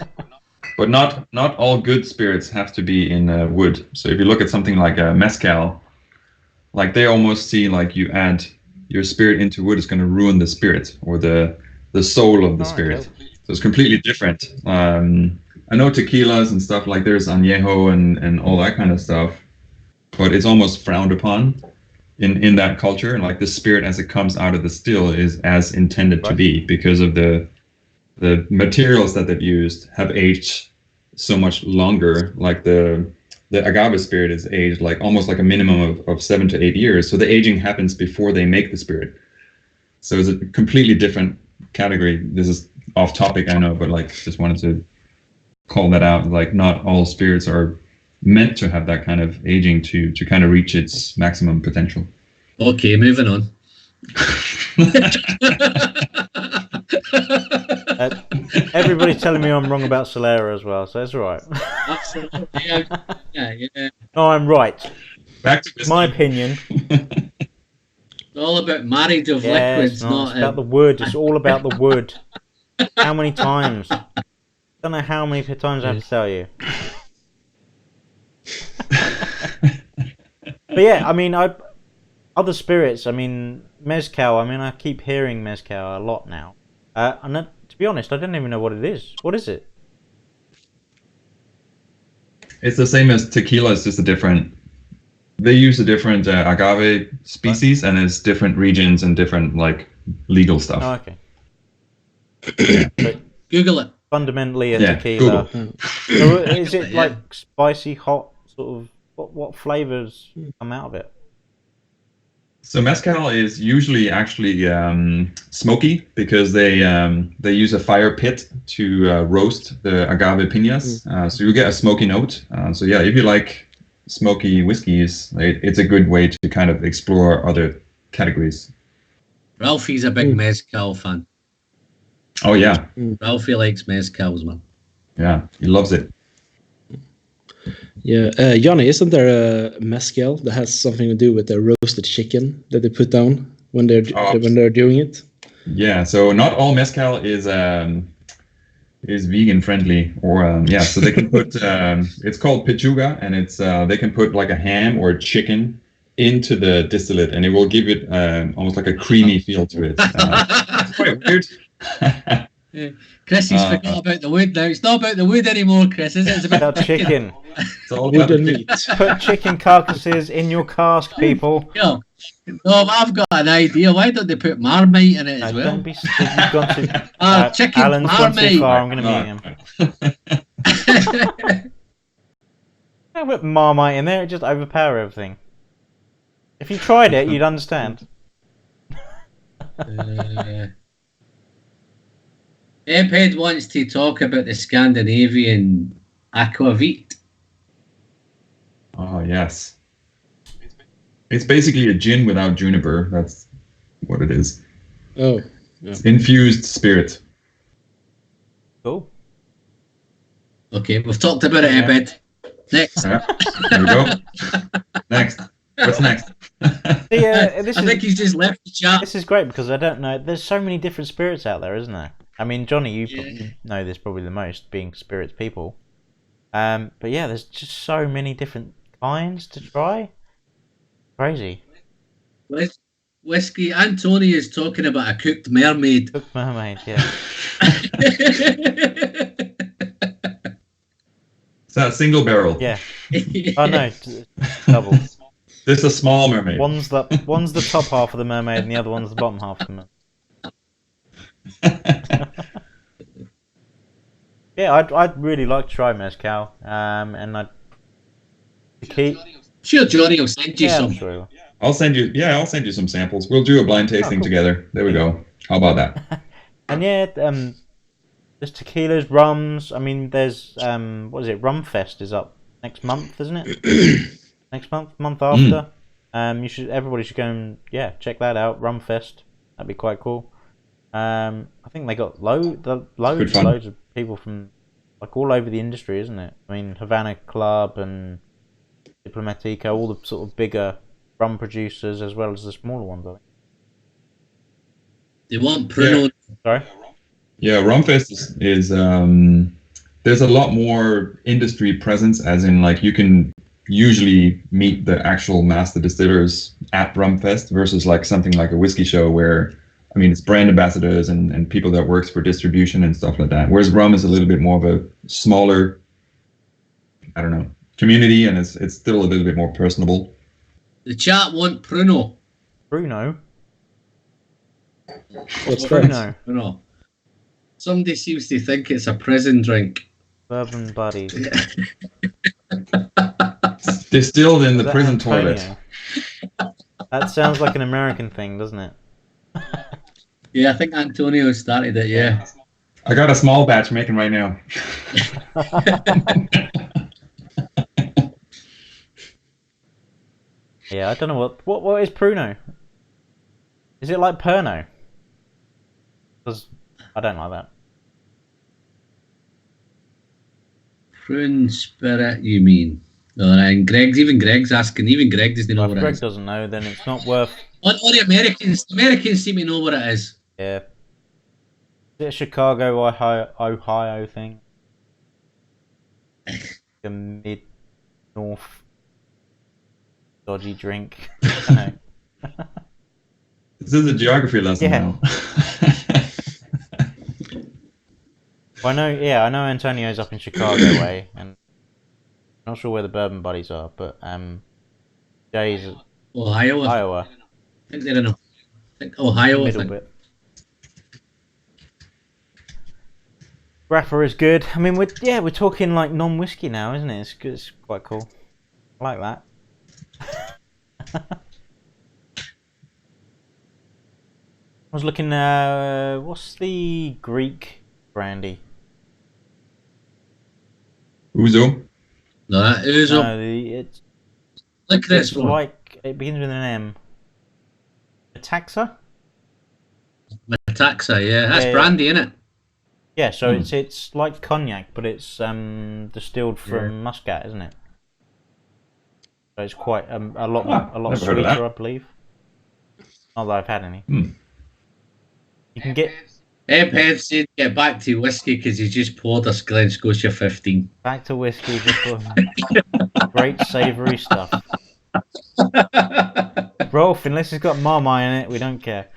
But not all good spirits have to be in wood. So if you look at something like a mezcal, like they almost see like you add your spirit into wood is going to ruin the spirit or the soul of the spirit. Okay. So it's completely different. I know tequilas and stuff like there's añejo and all that kind of stuff, but it's almost frowned upon in that culture. And like the spirit as it comes out of the still is as intended to be because of the materials that they've used have aged so much longer. Like the agave spirit is aged like almost like a minimum of 7 to 8 years. So the aging happens before they make the spirit. So it's a completely different category. This is off topic, I know, but like just wanted to call that out. Like not all spirits are meant to have that kind of aging to kind of reach its maximum potential. Okay, moving on. Everybody's telling me I'm wrong about Solera as well, so it's all right. Absolutely. Yeah. No, I'm right. Back to My opinion. It's all about marriage of liquids, it's about the wood. It's all about the wood. How many times? I don't know how many times I have to tell you. But yeah, I mean, other spirits. I mean, mezcal. I mean, I keep hearing mezcal a lot now. And to be honest, I don't even know what it is. What is it? It's the same as tequila. It's just a different. They use a different agave species, and it's different regions and different like legal stuff. Oh, okay. But Google it. fundamentally, a tequila. So is it like spicy, hot, sort of? What flavors come out of it? So mezcal is usually actually smoky because they use a fire pit to roast the agave piñas. So you get a smoky note. So yeah, if you like smoky whiskeys, it's a good way to kind of explore other categories. Ralphie's a big mezcal fan. Oh yeah. Ralphie likes mezcals, man. Yeah, he loves it. Yeah, Johnny, isn't there a mezcal that has something to do with the roasted chicken that they put down when they're doing it? Yeah, so not all mezcal is vegan friendly, or yeah, so they can put it's called pechuga, and it's they can put like a ham or a chicken into the distillate, and it will give it almost like a creamy feel to it. It's quite weird. Yeah. Chris, he's forgot about the wood now. It's not about the wood anymore, Chris, is it? It's about About chicken. It's all about Wooden the meat. Put chicken carcasses in your cask, people. Yeah. No, I've got an idea. Why don't they put Marmite in it as No, well? don't be stupid. You've gone too. Chicken Alan's gone too Marmite. far. I'm going to mute him. Don't put Marmite in there. It just overpower everything. If you tried it, you'd understand. Ephead wants to talk about the Scandinavian aquavit. Oh yes, it's basically a gin without juniper. That's what it is. Oh, yeah. It's infused spirit. Cool. Okay, we've talked about it, Ephead. Next. Yeah, there we go. Next. What's next? This I think he's just left the chat. This is great because I don't know. There's so many different spirits out there, isn't there? I mean, Johnny, you probably know this probably the most, being spirits people. But yeah, there's just so many different kinds to try. Crazy. Whiskey. Anthony is talking about a cooked mermaid. Cooked mermaid, yeah. Is that single barrel? Yeah. Oh no, double. This is a small mermaid. One's the top half of the mermaid, and the other one's the bottom half of the mermaid. Yeah, I'd really like to try mezcal, and I'd keep. Sure, Johnny will send you Yeah, some. I'm sure he will. I'll send you some samples. We'll do a blind tasting cool. together. There we go. How about that? And yeah, there's tequilas, rums. I mean, there's what is it? Rum Fest is up next month, isn't it? Next month after. Everybody should go and check that out. Rum Fest. That'd be quite cool. I think they got loads of people from like all over the industry, isn't it? I mean, Havana Club and Diplomatico, all the sort of bigger rum producers as well as the smaller ones, I think. They want Pruno. Sorry? Yeah, Rumfest is there's a lot more industry presence, as in like you can usually meet the actual master distillers at Rumfest versus like something like a whiskey show where, I mean, it's brand ambassadors and people that works for distribution and stuff like that. Whereas rum is a little bit more of a smaller, I don't know, community, and it's still a little bit more personable. The chat want Pruno. Bruno? What's that? Bruno? Pruno. Somebody seems to think it's a prison drink. Bourbon Buddies. Distilled in the Is that prison Antonio? toilet. That sounds like an American thing, doesn't it? Yeah, I think Antonio started it, yeah. I got a small batch making right now. Yeah, I don't know what is Pruno? Is it like Pernod? Because I don't like that. Prune spirit, you mean? No, and Greg's asking, even Greg doesn't know Well, what if it Greg is. doesn't know, then it's not worth. Or the Americans seem to know what it is. Yeah. Is it a Chicago, Ohio thing? A mid-north dodgy drink. I don't know. This is a geography lesson Yeah. now. Well, I know Antonio's up in Chicago way, and I'm not sure where the Bourbon Buddies are, but Jay's Ohio. Iowa, I think they're in Ohio. I middle think. bit. Grappa is good. I mean, we're talking like non-whiskey now, isn't it? It's good. It's quite cool. I like that. I was looking. What's the Greek brandy? Uzo. No, Uzo. No, it's Look at this one. like it begins with an M. Metaxa? Metaxa, yeah. That's Yeah, brandy, innit? Yeah, so it's like cognac, but it's distilled from Muscat, isn't it? So it's quite a lot never heard of sweeter, that. I believe. Not that I've had any. Hmm. You can get Ephead said get back to whiskey because he just poured us Glen Scotia 15. back to whiskey just for great savoury stuff. Rolf, unless it's got Marmite in it, we don't care.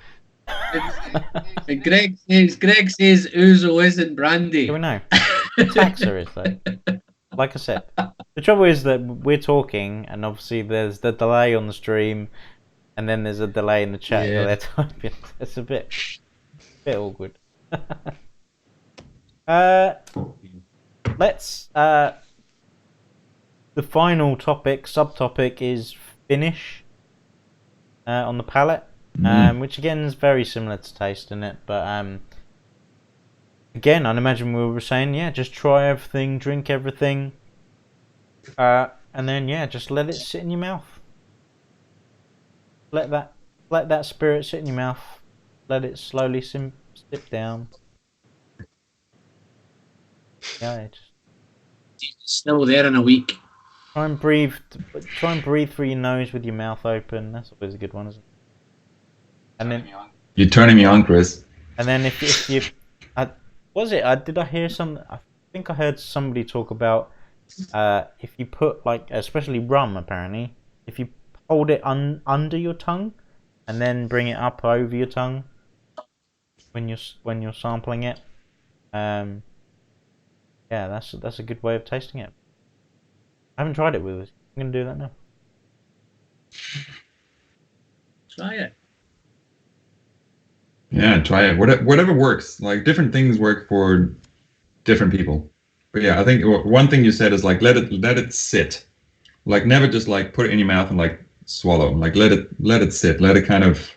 And Greg says Ouzo isn't brandy. Do we know? Taxa is though. Like I said, the trouble is that we're talking, and obviously there's the delay on the stream, and then there's a delay in the chat. Yeah. They're typing. It's a bit awkward. Let's. The final topic, subtopic, is finish on the palate, which again is very similar to taste in it, but again, I'd imagine we were saying, yeah, just try everything, drink everything, and then yeah, just let it sit in your mouth. Let that spirit sit in your mouth. Let it slowly sip down. Yeah, it's Still there in a week. try and breathe through your nose with your mouth open. That's always a good one, isn't it? And then You're turning me on, Chris. And then if you, did I hear some? I think I heard somebody talk about if you put like, especially rum, apparently, if you hold it under your tongue and then bring it up over your tongue when you're sampling it, yeah, that's a good way of tasting it. I haven't tried it with it. I'm gonna do that now. Try it. Yeah, try it. Whatever works. Like different things work for different people. But yeah, I think one thing you said is like let it sit. Like never just like put it in your mouth and like swallow. Like let it sit. Let it kind of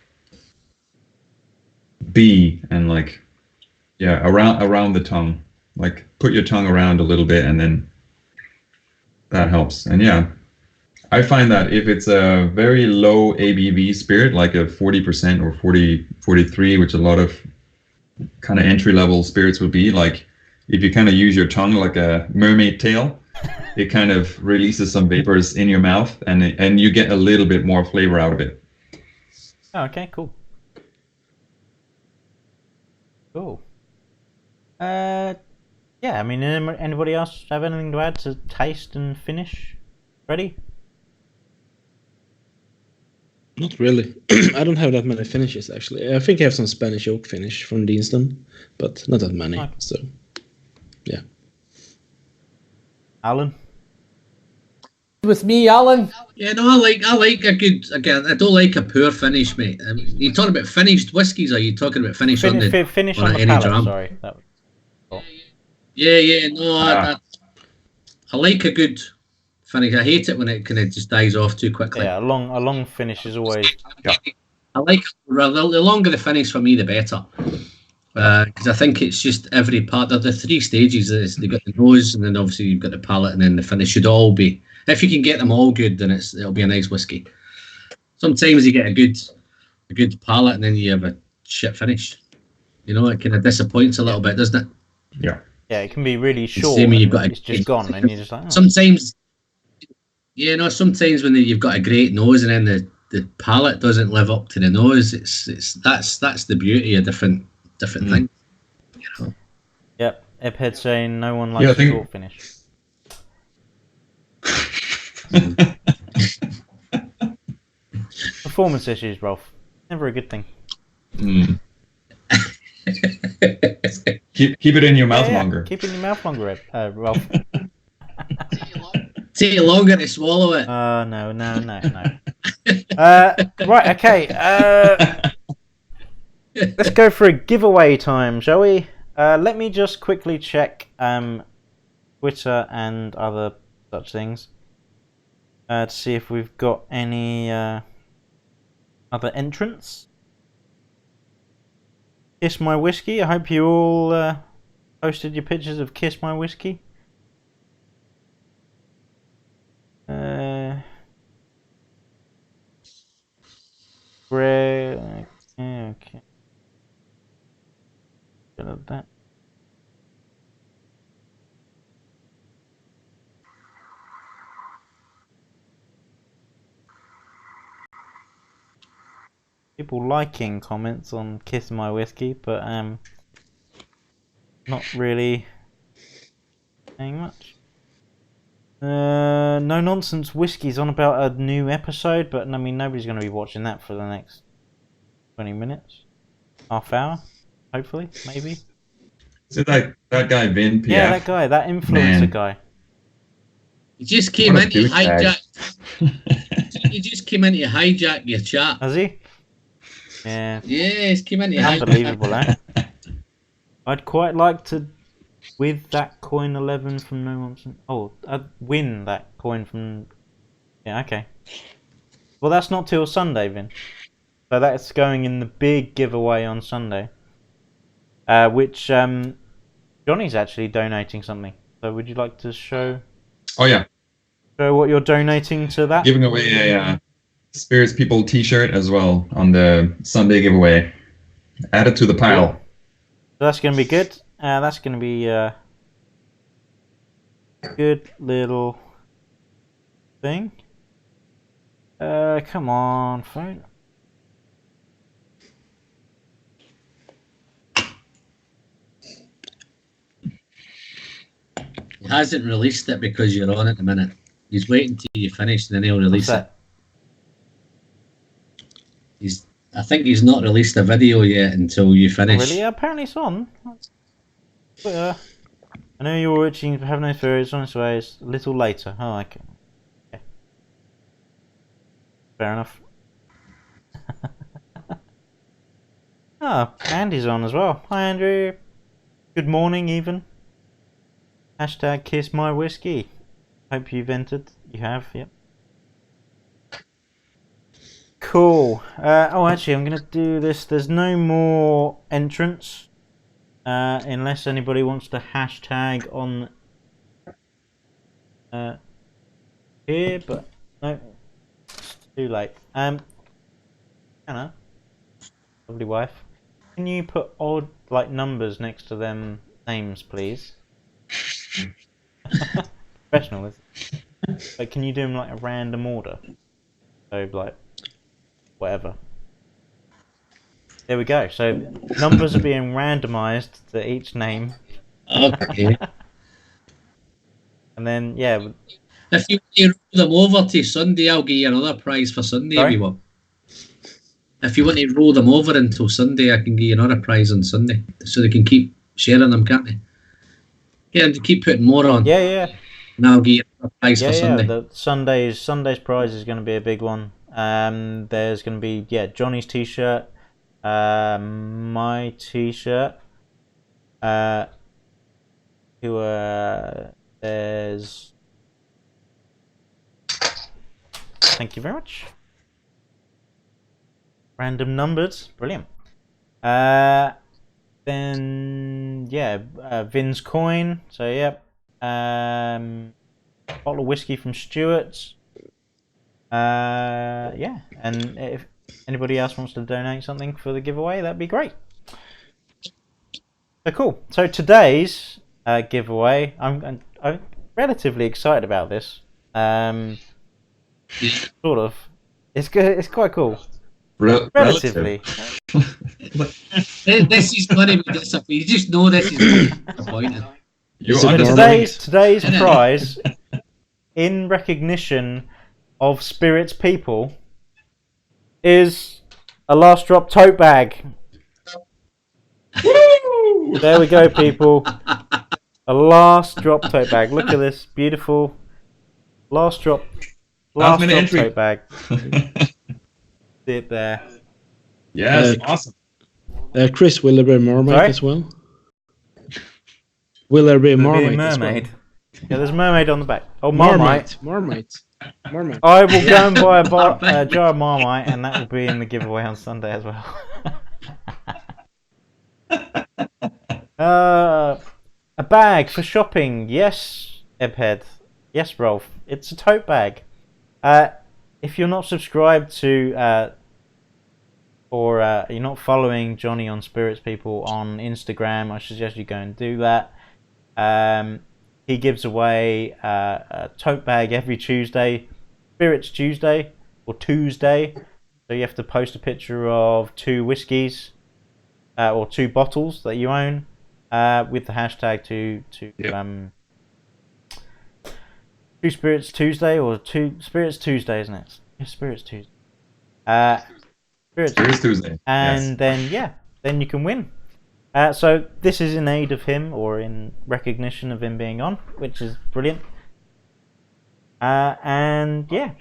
be and like around the tongue. Like put your tongue around a little bit and then that helps. And yeah, I find that if it's a very low ABV spirit, like a 40% or 43, which a lot of kind of entry-level spirits would be, like if you kind of use your tongue like a mermaid tail, it kind of releases some vapors in your mouth and you get a little bit more flavor out of it. Oh, okay, cool. Cool. Yeah, I mean, anybody else have anything to add to taste and finish? Ready? Not really. I don't have that many finishes actually. I think I have some Spanish oak finish from Deanston, but not that many. Okay. So, yeah. Alan? With me, Alan. Yeah, no, I like a good. Again, I don't like a poor finish, mate. You talking about finished whiskies? Or are you talking about finish on the Finish on on the any palate, dram? sorry. That was cool. Yeah. No, I like a good finish. I hate it when it kind of just dies off too quickly. Yeah, a long finish is always... I like the longer the finish for me, the better. Because I think it's just every part of the three stages. They've got the nose, and then obviously you've got the palate, and then the finish should all be. If you can get them all good, then it'll be a nice whiskey. Sometimes you get a good palate, and then you have a shit finish. You know, it kind of disappoints a little bit, doesn't it? Yeah. Yeah, it can be really short, same when and you've got it's just gone, and you're just like, oh. Sometimes, sometimes when you've got a great nose, and then the palate doesn't live up to the nose. That's the beauty of different things. You know? Yep, Ephead saying no one likes a short finish. Performance issues, Rolf. Never a good thing. Keep it in your mouth longer. Keep it in your mouth longer, Rolf. Take longer to swallow it. No. Right, okay. Let's go for a giveaway time, shall we? Let me just quickly check Twitter and other such things to see if we've got any other entrants. Kiss My Whiskey. I hope you all posted your pictures of Kiss My Whiskey. Greg. Okay. Bit of that. people liking comments on Kiss My Whiskey, but not really saying much. No Nonsense Whiskey's on about a new episode, but I mean nobody's going to be watching that for the next 20 minutes, half hour, hopefully, maybe. Is it that guy Vin PF? Yeah, that guy, that influencer guy. He just came What a in to douchebag. hijack. He just came in to hijack your chat. Has he? Yeah. Yeah, he's came in to hijack. Unbelievable, eh? I'd quite like to, with that coin 11 from No Nonsense. Oh, I'd win that coin from. Yeah, okay. Well, that's not till Sunday, Vin. So that's going in the big giveaway on Sunday. Which Johnny's actually donating something. So would you like to show Oh yeah, what you're donating to that? giving away a Spirits People T-shirt as well on the Sunday giveaway. Add it to the pile. So that's going to be good. That's going to be a good little thing. Come on, phone. He hasn't released it because you're on at the minute. He's waiting till you finish and then he'll release it. I think he's not released a video yet until you finish. Really? Apparently it's on. I know you were watching Have No Fear, it's on its way. It's a little later. Oh, okay. Fair enough. Andy's on as well. Hi, Andrew. Good morning, even. Hashtag Kiss My Whiskey. Hope you've entered. You have, yep. Cool. Actually, I'm going to do this. There's no more entrants. Unless anybody wants to hashtag on here, but no. It's too late. Anna, lovely wife. Can you put odd numbers next to them names, please? Professional, is it? Like, can you do them a random order? So whatever. There we go. So numbers are being randomized to each name. Okay. And then yeah. If you roll them over to Sunday, I'll give you another prize for Sunday, Sorry? everyone. If you want to roll them over until Sunday, I can give you another prize on Sunday. So they can keep sharing them, can't they? Yeah, and keep putting more on. Yeah. And I'll give you another prize for Sunday. The Sunday's prize is going to be a big one. There's going to be Johnny's t-shirt, my t-shirt. There's. Thank you very much. Random numbers, brilliant. Then Vin's coin. So yep. Bottle of whiskey from Stewart's. And if anybody else wants to donate something for the giveaway, that'd be great. So cool. So today's giveaway, I'm relatively excited about this. Sort of. It's good. It's quite cool. Relatively. This is going to be disappointing. You just know this is going to be disappointing. So today's prize, in recognition of Spirits People, is a Last Drop tote bag. There we go, people. A Last Drop tote bag. Look at this beautiful Last Drop tote bag. See it there. Yes, awesome. Chris, will there be a mermaid as well? Will there be a mermaid? As well? Yeah, there's a mermaid on the back. Oh, Marmite. Marmite. I will go and buy a jar of Marmite, and that will be in the giveaway on Sunday as well. A bag for shopping. Yes, Ebhead. Yes, Rolf. It's a tote bag. If you're not subscribed to or you're not following Johnny on Spirits People on Instagram, I suggest you go and do that. He gives away a tote bag every Tuesday, Spirits Tuesday or Tuesday, So you have to post a picture of 2 whiskies or 2 bottles that you own with the hashtag to Two Spirits Tuesday or Spirits Tuesday, isn't it? Yeah, Spirits Tuesday. Spirits Tuesday. And Yes. then you can win. So this is in aid of him or in recognition of him being on, which is brilliant. And yeah,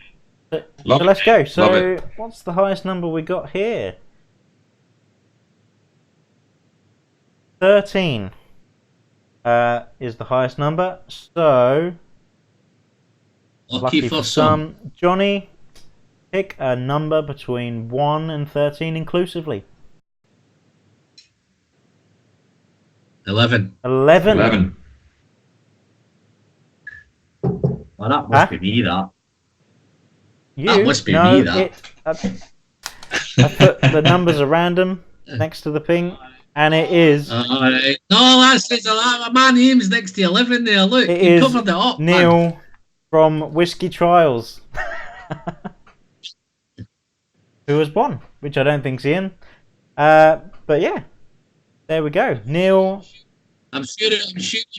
so let's go. So what's the highest number we got here? 13 is the highest number. So lucky for some. Johnny, pick a number between 1 and 13 inclusively. 11. 11. Well, that must be me, that. That must be me, that. I put the numbers are random next to the ping, and it is. No, that says a lot. My name's next to 11 there. Look, you covered it up. Neil man. from Whisky Trials, who has won, which I don't think's Ian. But yeah, there we go. Neil. I'm sure you'll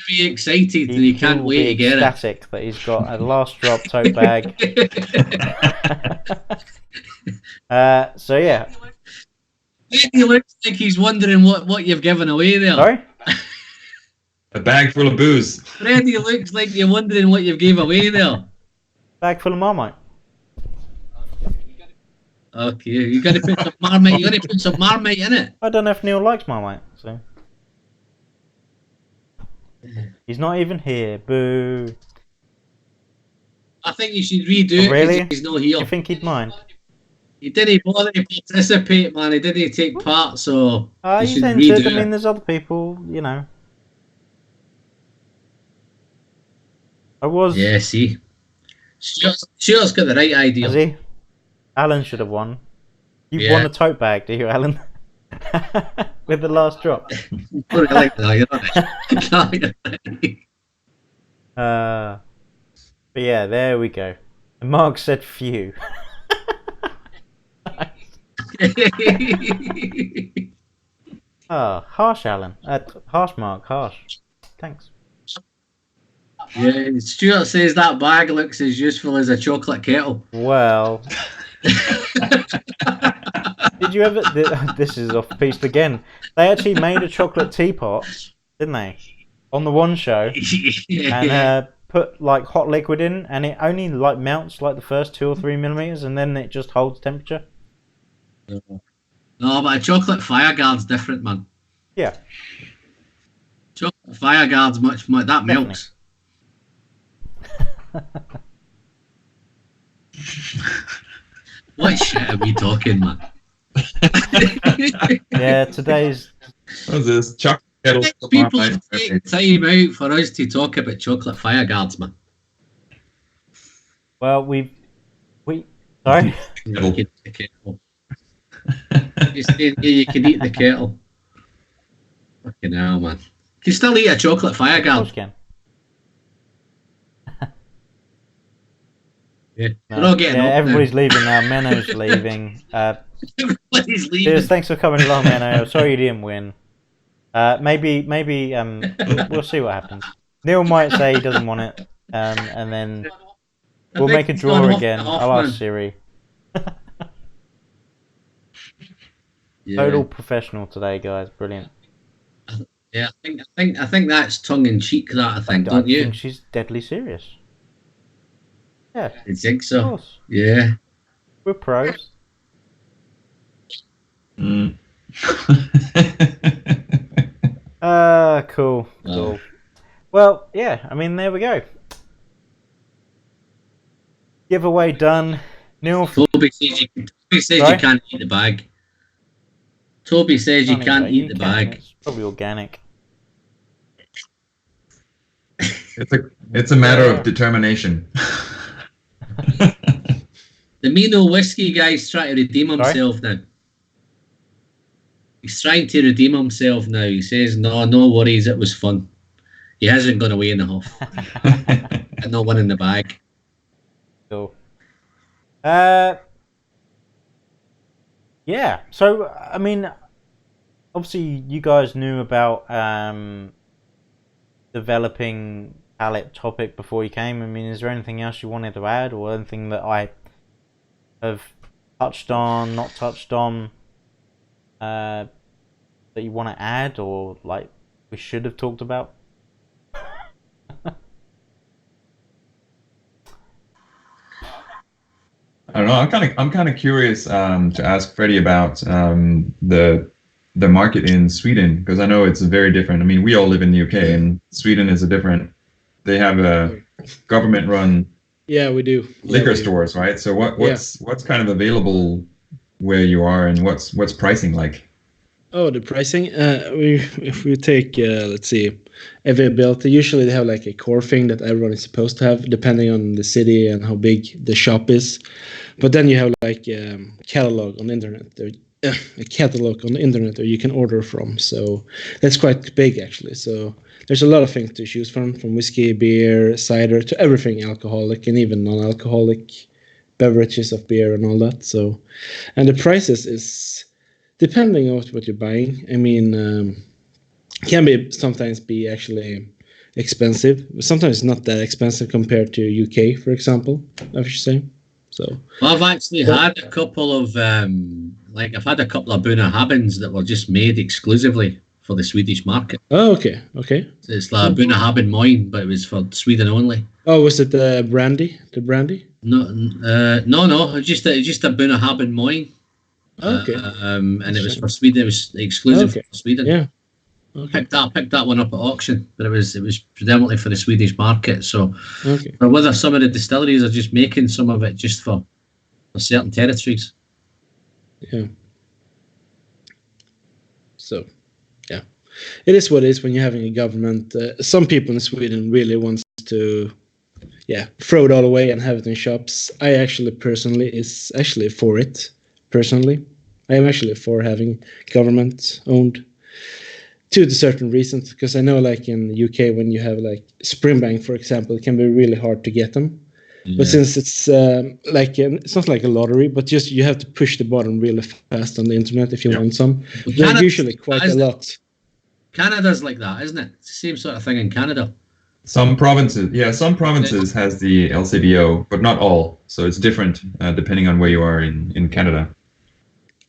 be excited and he can't wait to get it. Ecstatic that he's got a last drop tote bag. So yeah. He looks like he's wondering what you've given away there. Sorry? A bag full of booze. Freddie looks like you're wondering what you've gave away there. Bag full of Marmite. Okay, you got to put some Marmite. You got to put some Marmite in it. I don't know if Neil likes Marmite, so. He's not even here. Boo. I think you should redo it. Really? He's not here. You think he'd mind? He didn't bother to participate, man. He didn't take part, so you He's should entered. redo I mean, it. there's other people, you know. I was. Yeah, see. Stuart's got the right idea. Has he? Alan should have won. You've won a tote bag, do you, Alan? With the last drop. Not really. No, you're not. But yeah, there we go. And Mark said few. Oh, harsh, Alan. Harsh, Mark. Harsh. Thanks. Yeah, Stuart says that bag looks as useful as a chocolate kettle. Well, did you ever? This is off piste again. They actually made a chocolate teapot, didn't they? On the one show, and put like hot liquid in, and it only like melts like the first 2 or 3 millimeters, and then it just holds temperature. No, but a chocolate fire guard's different, man. Yeah. Chocolate fire guard's much that melts. What shit are we talking, man? Yeah, today's. What's this? Chocolate kettle. People take time out for us to talk about chocolate fire guards, man. Well, sorry. You can eat the kettle. You say, yeah, you can eat the kettle. Fucking hell, man. You can still eat a chocolate fire Of course guard. you can. Yeah. We're all getting up everybody's leaving now. Menno's leaving. Everybody's leaving. Cheers, thanks for coming along, Menno. Sorry you didn't win. Maybe we'll see what happens. Neil might say he doesn't want it, and then we'll make a draw again. I'll ask Siri. Total professional today, guys. Brilliant. Yeah, I think that's tongue in cheek. That I think, don't you? I think she's deadly serious. Yeah. I think Of so. course. Yeah. We're pros. Mm. Cool. Well, yeah. I mean, there we go. Giveaway done. Neil. Toby says you can't eat the bag. Toby says you can't eat the bag. It's probably organic. It's a matter of determination. The Mino whiskey guy's trying to redeem himself now. He's trying to redeem himself now. He says, no worries, it was fun. He hasn't gone away in the huff. And no one in the bag. Cool. Yeah. So I mean, obviously you guys knew about developing palette topic before you came. I mean, is there anything else you wanted to add, or anything that I have touched on, not touched on, that you want to add, or like we should have talked about? I don't know. I'm kind of curious to ask Freddie about the market in Sweden, because I know it's very different. I mean, we all live in the UK, and Sweden is a different. They have a government-run Yeah, we do. liquor stores, right? So what's kind of available where you are, and what's pricing like? Oh, the pricing. If we take, let's see, availability. Usually they have like a core thing that everyone is supposed to have, depending on the city and how big the shop is. But then you have like catalog on the internet. A catalog on the internet, or you can order from. So that's quite big actually. So there's a lot of things to choose from whiskey, beer, cider, to everything alcoholic and even non-alcoholic beverages of beer and all that. So, and the prices is depending on what you're buying. I mean, can be sometimes be actually expensive. Sometimes not that expensive compared to UK, for example, I should say. So Well, I've actually had a couple of I've had a couple of Buna Habens that were just made exclusively for the Swedish market. oh, okay. So it's like a Buna Haben Moin, but it was for Sweden only. Oh, was it the brandy? The brandy? No, it's just a Buna Haben Moin. Okay. And it was for Sweden. It was exclusive Okay. for Sweden. Yeah. Okay. Picked that one up at auction, but it was predominantly for the Swedish market. So, Okay. or whether some of the distilleries are just making some of it just for certain territories. Yeah. So, yeah, it is what it is when you're having a government. Some people in Sweden really wants to, throw it all away and have it in shops. I actually personally is actually for it. Personally, I am actually for having government owned. To the certain reasons, because I know, like in the UK, when you have like Springbank, for example, it can be really hard to get them. Yeah. But since it's it's not like a lottery, but just you have to push the button really fast on the internet if you want some. Well, There's usually quite a lot. Canada's like that, isn't it? It's the same sort of thing in Canada. Some provinces has the LCBO, but not all. So it's different depending on where you are in Canada.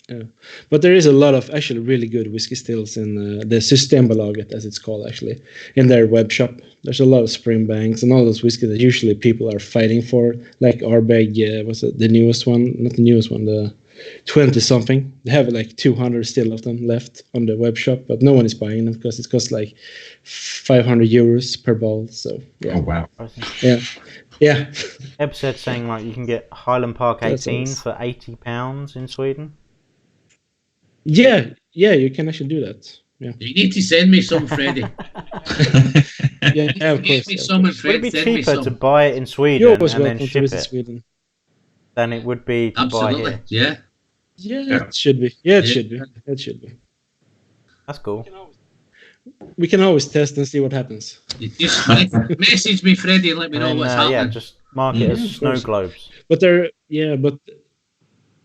Yeah. But there is a lot of actually really good whiskey stills in the Systembolaget, as it's called, actually, in their web shop. There's a lot of Springbanks and all those whiskey that usually people are fighting for, like Ardbeg, was it the newest one? Not the newest one, the 20-something. They have like 200 still of them left on the web shop, but no one is buying them because it costs like 500 euros per bottle. So, yeah. Oh, wow. Yeah. Yeah. Eb said saying like you can get Highland Park That's 18 nice. for £80 in Sweden. Yeah, you can actually do that. Yeah, You need to send me some, Freddie. yeah, of course. Get me yeah, of some, and course. Would it Fred, be send me cheaper to some. buy it in You're Sweden always and then welcome to ship visit it Sweden. than it would be to buy Absolutely, here? yeah. Yeah, it should be. Yeah, it Yeah. should be. It should be. That's cool. We can always test and see what happens. You just message me, Freddie, and let me And know then, what's yeah, happening. just mark it as of snow course. globes. But there, yeah,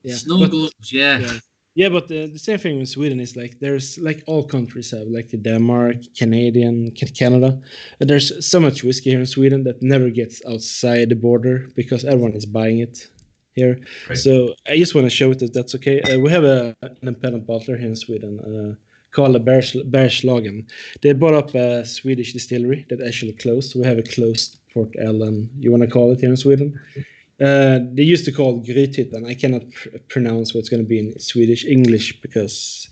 Snow but- globes, yeah. Yeah, but the same thing with Sweden is like there's like all countries have like Denmark, Canada. And there's so much whiskey here in Sweden that never gets outside the border because everyone is buying it here. Right. So I just want to show it that that's okay. We have an independent bottler here in Sweden called Bergslagen. They bought up a Swedish distillery that actually closed. We have a closed Port Ellen, you want to call it here in Sweden. They used to call it Grythyttan. I cannot pronounce what's going to be in Swedish, English, because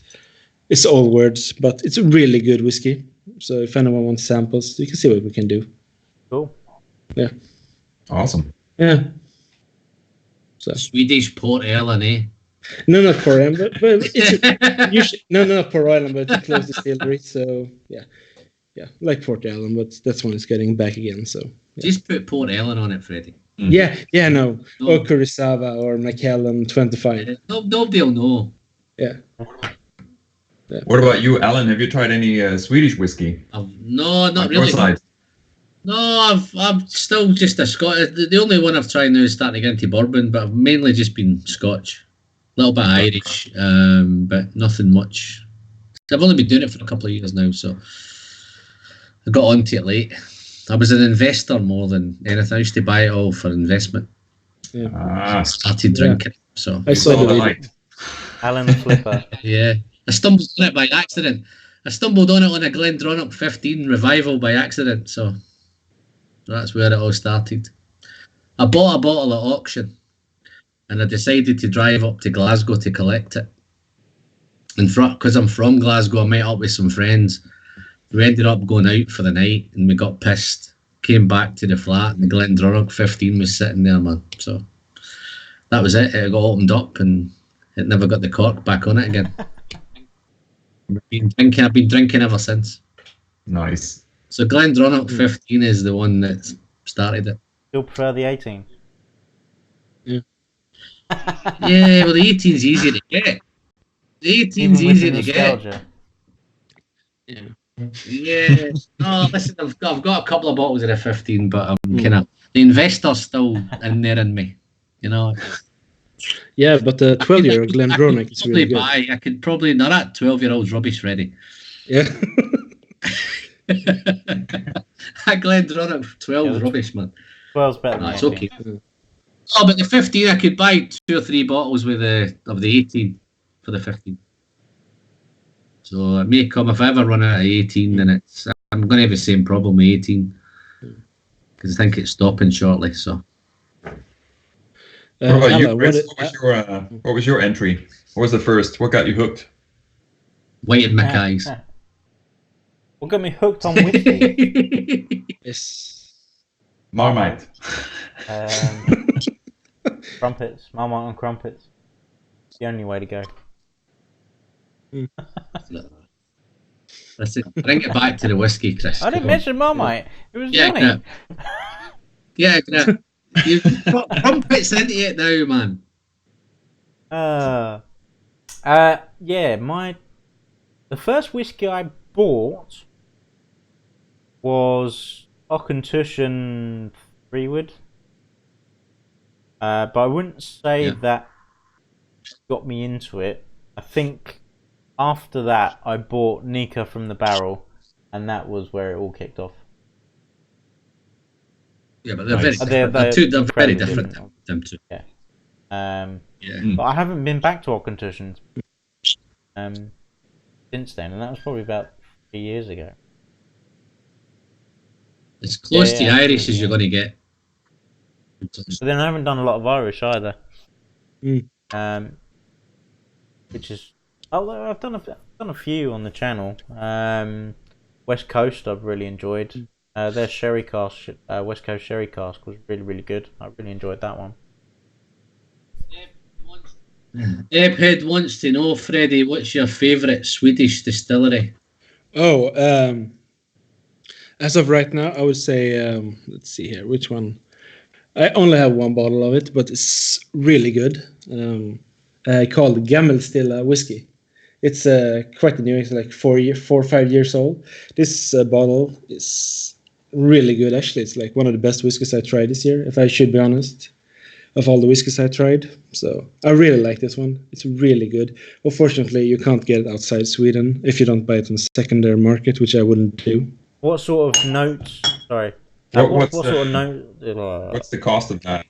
it's all words, but it's a really good whiskey. So if anyone wants samples, you can see what we can do. Cool. Yeah. Awesome. Yeah. So Swedish Port Ellen, eh? no, not Port Ellen, but it's usually not Port Ellen, but it's a close distillery. So yeah, like Port Ellen, but that's when it's getting back again. So yeah. Just put Port Ellen on it, Freddie. No, No. or Kurosawa or Macallan 25. Nobody will know. Yeah. What about you, Alan? Have you tried any Swedish whiskey? No, not On your really. side? No, I'm still just a Scottish. The only one I've tried now is starting to get into bourbon, but I've mainly just been Scotch. little bit of Irish, but nothing much. I've only been doing it for a couple of years now, so I got onto it late. I was an investor more than anything. I used to buy it all for investment. Yeah. Started drinking, so I saw the video. light. Alan the Flipper. yeah. I stumbled on it by accident. I stumbled on it on a Glendronach 15 revival by accident, so that's where it all started. I bought a bottle at auction, and I decided to drive up to Glasgow to collect it. And because I'm from Glasgow, I met up with some friends. We ended up going out for the night, and we got pissed. Came back to the flat, and the Glendronach 15 was sitting there, man. So that was it. It got opened up, and it never got the cork back on it again. I've been drinking ever since. Nice. So Glendronach 15 is the one that started it. Still prefer the 18. Yeah, well, the 18's easy to get. The 18's easy to get. Yeah. No, listen, I've got a couple of bottles of the 15, but I'm kind of the investor's still in there in me, you know. Yeah, but the 12-year Glendronach is really good. I could probably not that 12-year-old's rubbish ready. Yeah. That Glendronach 12 rubbish, man. 12's better than It's 18. okay. Oh, but the 15, I could buy 2 or 3 bottles of the 18 for the 15. So it may come if I ever run out of 18, then I'm going to have the same problem with 18 because I think it's stopping shortly. So. What about you, Anna, Chris? What was your entry? What was the first? What got you hooked? Whited Mackay's. What got me hooked on whiskey? Yes. Marmite. Crumpets. Marmite and crumpets. It's the only way to go. Listen, bring it back to the whiskey, Chris. I didn't mention Marmite. It was funny. Crap. Yeah, crap. You've got crumpets into it now, man. The first whiskey I bought was Auchentoshan Freewood. But I wouldn't say that got me into it. I think after that I bought Nika from the barrel, and that was where it all kicked off. Yeah, but they're very different. They're very different. Them two. Yeah. Yeah. But I haven't been back to Auchentoshan since then, and that was probably about 3 years ago. As close to Irish as you're going to get. But then I haven't done a lot of Irish either. Which is, although I've done a few on the channel. West Coast I've really enjoyed. Their sherry cask, West Coast sherry cask, was really, really good. I really enjoyed that one. Ebhead wants to know, Freddie, what's your favourite Swedish distillery? Oh, as of right now, I would say, let's see here, which one? I only have one bottle of it, but it's really good. Called Gammelstilla whiskey. It's quite new. It's like 4 or 5 years old. This bottle is really good, actually. It's like one of the best whiskeys I tried this year, if I should be honest, of all the whiskeys I tried. So I really like this one. It's really good. Unfortunately, you can't get it outside Sweden if you don't buy it on the secondary market, which I wouldn't do. What sort of notes? Sorry. What sort of note? What's the cost of that?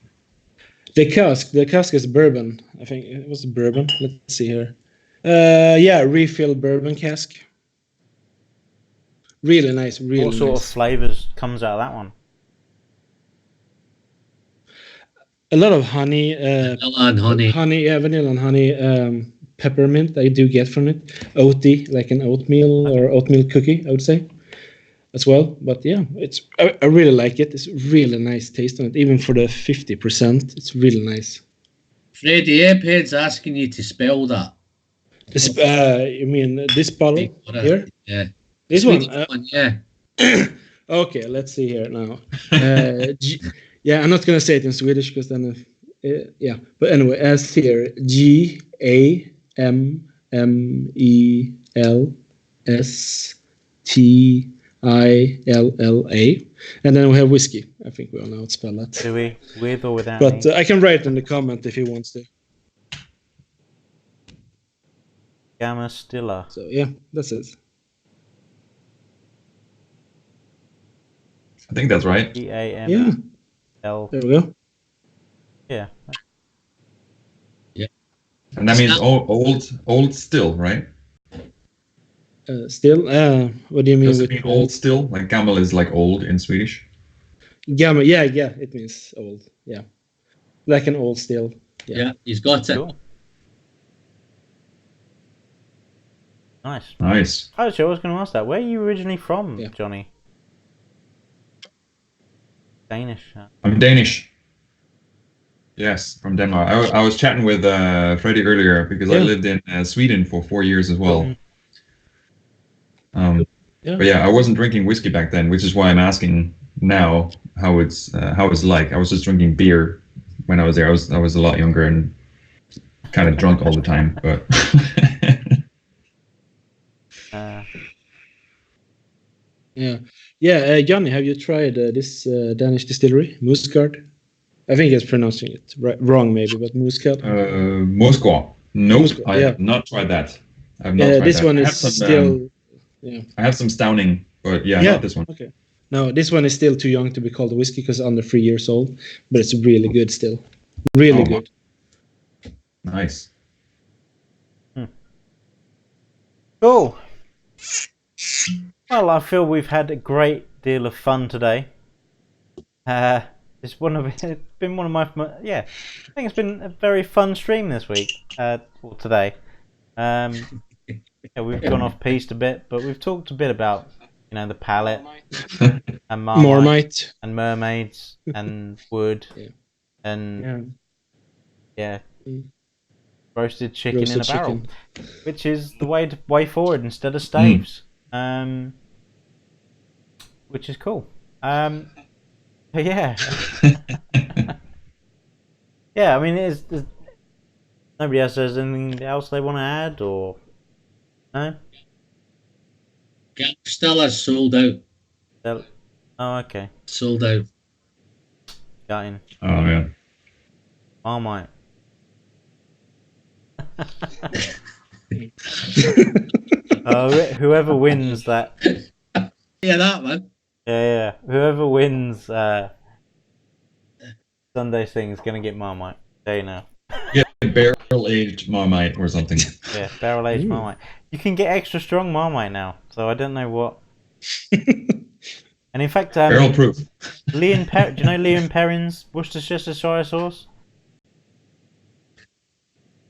The cask is bourbon. I think it was bourbon. Let's see here. Refill bourbon cask. Really nice. Really What sort of flavours comes out of that one? A lot of honey. Vanilla and honey. Vanilla and honey. Peppermint I do get from it. Oaty, like an oatmeal or oatmeal cookie, I would say, as well. But yeah, I really like it. It's really nice taste on it, even for the 50%. It's really nice. Freddie, Ebhead's asking you to spell that. This, you mean this bottle here? Yeah. This Swedish one? Yeah. Okay, let's see here now. I'm not gonna say it in Swedish because then, But anyway, as here, GAMMELSTILLA, and then we have whiskey. I think we all know how to spell that. Do we? With or without? But I can write in the comment if he wants to. Gamma Stiller. So yeah, that's it. I think that's right. GAML. Yeah, there we go. Yeah. And that means old still, right? Still, what do you mean Does it with mean old still? Like gammal is like old in Swedish. Gamma? Yeah, it means old. Yeah, like an old still. Yeah, he's got it. Cool. Nice. Nice. Actually, I was going to ask that. Where are you originally from, Yeah. Johnny? Danish. I'm Danish. Yes, from Denmark. I was chatting with Freddie earlier because I lived in Sweden for 4 years as well. But yeah, I wasn't drinking whiskey back then, which is why I'm asking now how it's like. I was just drinking beer when I was there. I was a lot younger and kind of drunk all the time. But Johnny, have you tried this Danish distillery, Musgard? I think it's pronouncing it wrong, maybe, but Musgard. Moskva. Nope, Moskva, I have not tried that. I have not tried this that. one I is have some, still. I have some Stouning, but not this one. Okay. No, this one is still too young to be called a whiskey because under 3 years old, but it's really good still. Really good. Nice. Cool. Well, I feel we've had a great deal of fun today. It's been one of my I think it's been a very fun stream this week. Or today. We've gone off piste a bit, but we've talked a bit about the palate and marmite and mermaids and wood and roasted chicken in a barrel, which is the way forward instead of staves, which is cool. Yeah. Yeah, I mean, there's nobody else has anything else they want to add, or no? Stella sold out. Oh, okay. Sold out. Got in. Oh yeah. Marmite. Whoever wins that. Yeah, that one. Yeah. Whoever wins Sunday's thing is gonna get Marmite. There you know. Yeah, barrel aged Marmite or something. Yeah, barrel aged Marmite. You can get extra strong Marmite now, so I don't know what. And in fact, barrel proof. Do you know Leon Perrin's Worcestershire sauce?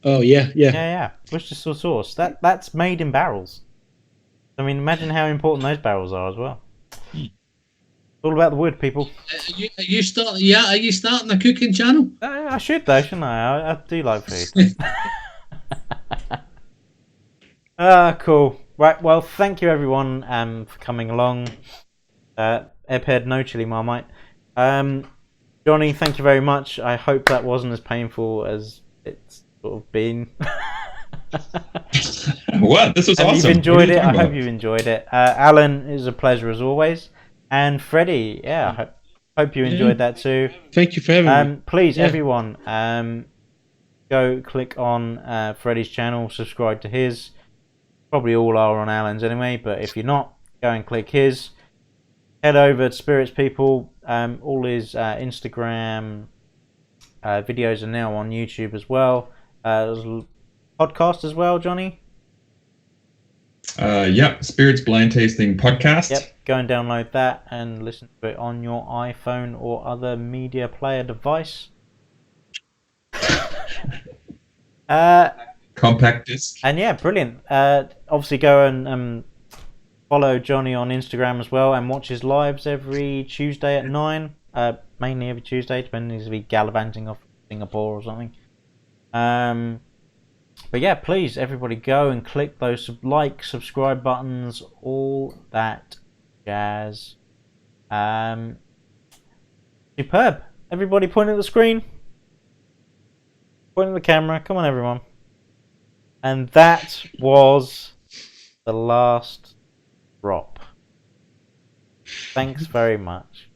Oh yeah. Yeah. Worcestershire sauce. That's made in barrels. I mean, imagine how important those barrels are as well. It's all about the wood, people. Are you starting a cooking channel? I should though, shouldn't I? I do like food. Cool. Right. Well, thank you everyone for coming along. Ephead, no chili Marmite. Johnny, thank you very much. I hope that wasn't as painful as it's sort of been. What? This was awesome. You've enjoyed it. I hope you've enjoyed it. Alan, it was a pleasure as always. And Freddie, I hope you enjoyed that too. Thank you for having me. Please, everyone, go click on Freddie's channel, subscribe to his. Probably all are on Alan's anyway, but if you're not, go and click his. Head over to Spirits People. All his Instagram videos are now on YouTube as well. There's a podcast as well, Johnny. Spirits Blind Tasting Podcast. Yep, go and download that and listen to it on your iPhone or other media player device. Compact disc. And brilliant. Obviously go and follow Johnny on Instagram as well and watch his lives every Tuesday at 9. Mainly every Tuesday, depending if he's gallivanting off Singapore or something. But please, everybody go and click those subscribe buttons, all that jazz. Superb. Everybody point at the screen. Point at the camera. Come on, everyone. And that was the last drop. Thanks very much.